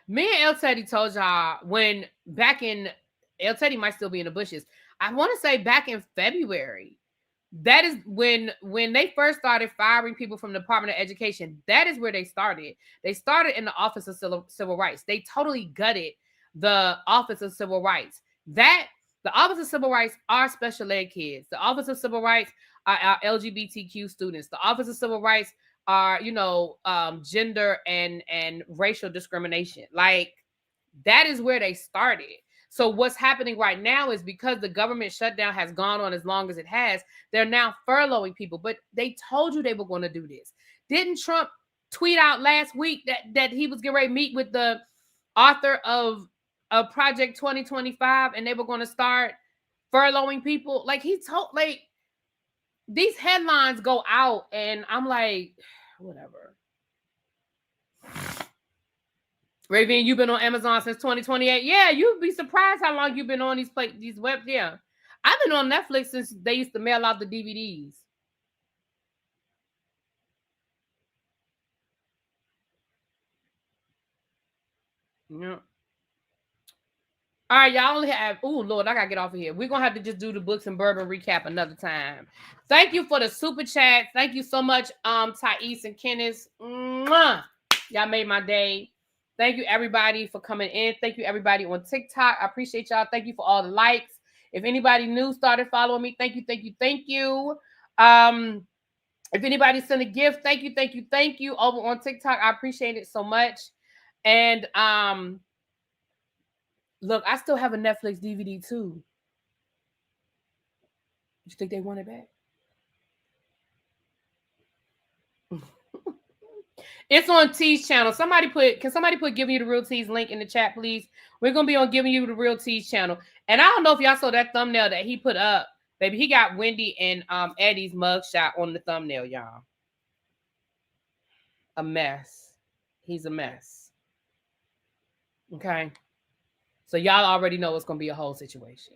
Me and El Teddy told y'all when back in, El Teddy might still be in the bushes. I want to say back in February. That is when they first started firing people from the Department of Education. That is where they started. They started in the Office of Civil Rights. They totally gutted the Office of Civil Rights. The Office of Civil Rights are special ed kids. The Office of Civil Rights are our LGBTQ students. The Office of Civil Rights are, you know, gender and racial discrimination. Like, that is where they started. So what's happening right now is because the government shutdown has gone on as long as it has, they're now furloughing people. But they told you they were going to do this. Didn't Trump tweet out last week that he was getting ready to meet with the author of Project 2025 and they were going to start furloughing people? Like, he told, like, these headlines go out and I'm like, whatever. Raven, you've been on Amazon since 2028. Yeah, you'd be surprised how long you've been on these webs. Yeah, I've been on Netflix since they used to mail out the DVDs. Yeah. All right, y'all only have. Oh Lord, I gotta get off of here. We're gonna have to just do the books and bourbon recap another time. Thank you for the super chat. Thank you so much, Thais and Kenneth. Mwah! Y'all made my day. Thank you, everybody, for coming in. Thank you, everybody on TikTok. I appreciate y'all. Thank you for all the likes. If anybody new started following me, thank you, thank you, thank you. If anybody sent a gift, thank you, thank you, thank you. Over on TikTok, I appreciate it so much. And look, I still have a Netflix DVD too. You think they want it back? It's on T's channel. Can somebody put Giving You the Real T's link in the chat, please? We're going to be on Giving You the Real T's channel. And I don't know if y'all saw that thumbnail that he put up. Baby, he got Wendy and Eddie's mugshot on the thumbnail, y'all. A mess. He's a mess. Okay. So y'all already know it's going to be a whole situation.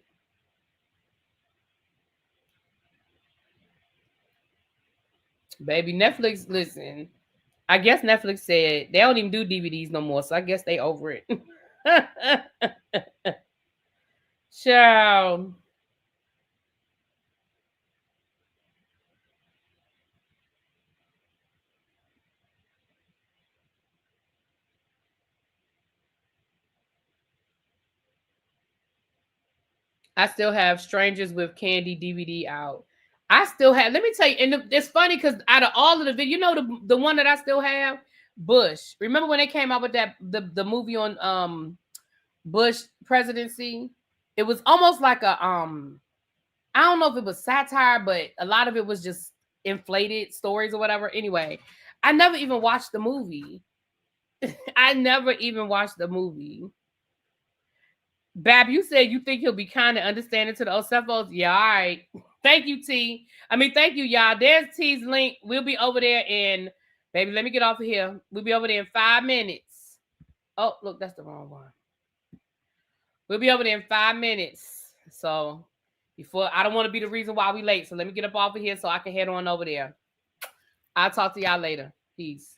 Baby, Netflix, listen. I guess Netflix said they don't even do DVDs no more, so I guess they over it. Ciao. I still have Strangers with Candy DVD out. I still have, let me tell you, and it's funny because out of all of the videos, you know, the one that I still have, Bush. Remember when they came out with that the movie on Bush presidency? It was almost like a I don't know if it was satire, but a lot of it was just inflated stories or whatever. Anyway, I never even watched the movie. I never even watched the movie. Bab, you said you think he'll be kind of understanding to the Ocephos. Yeah, all right. Thank you, T. I mean, thank you, y'all. There's T's link. We'll be over there in, baby, let me get off of here. We'll be over there in 5 minutes. Oh, look, that's the wrong one. We'll be over there in 5 minutes. So, before, I don't want to be the reason why we late. So, let me get up off of here so I can head on over there. I'll talk to y'all later. Peace.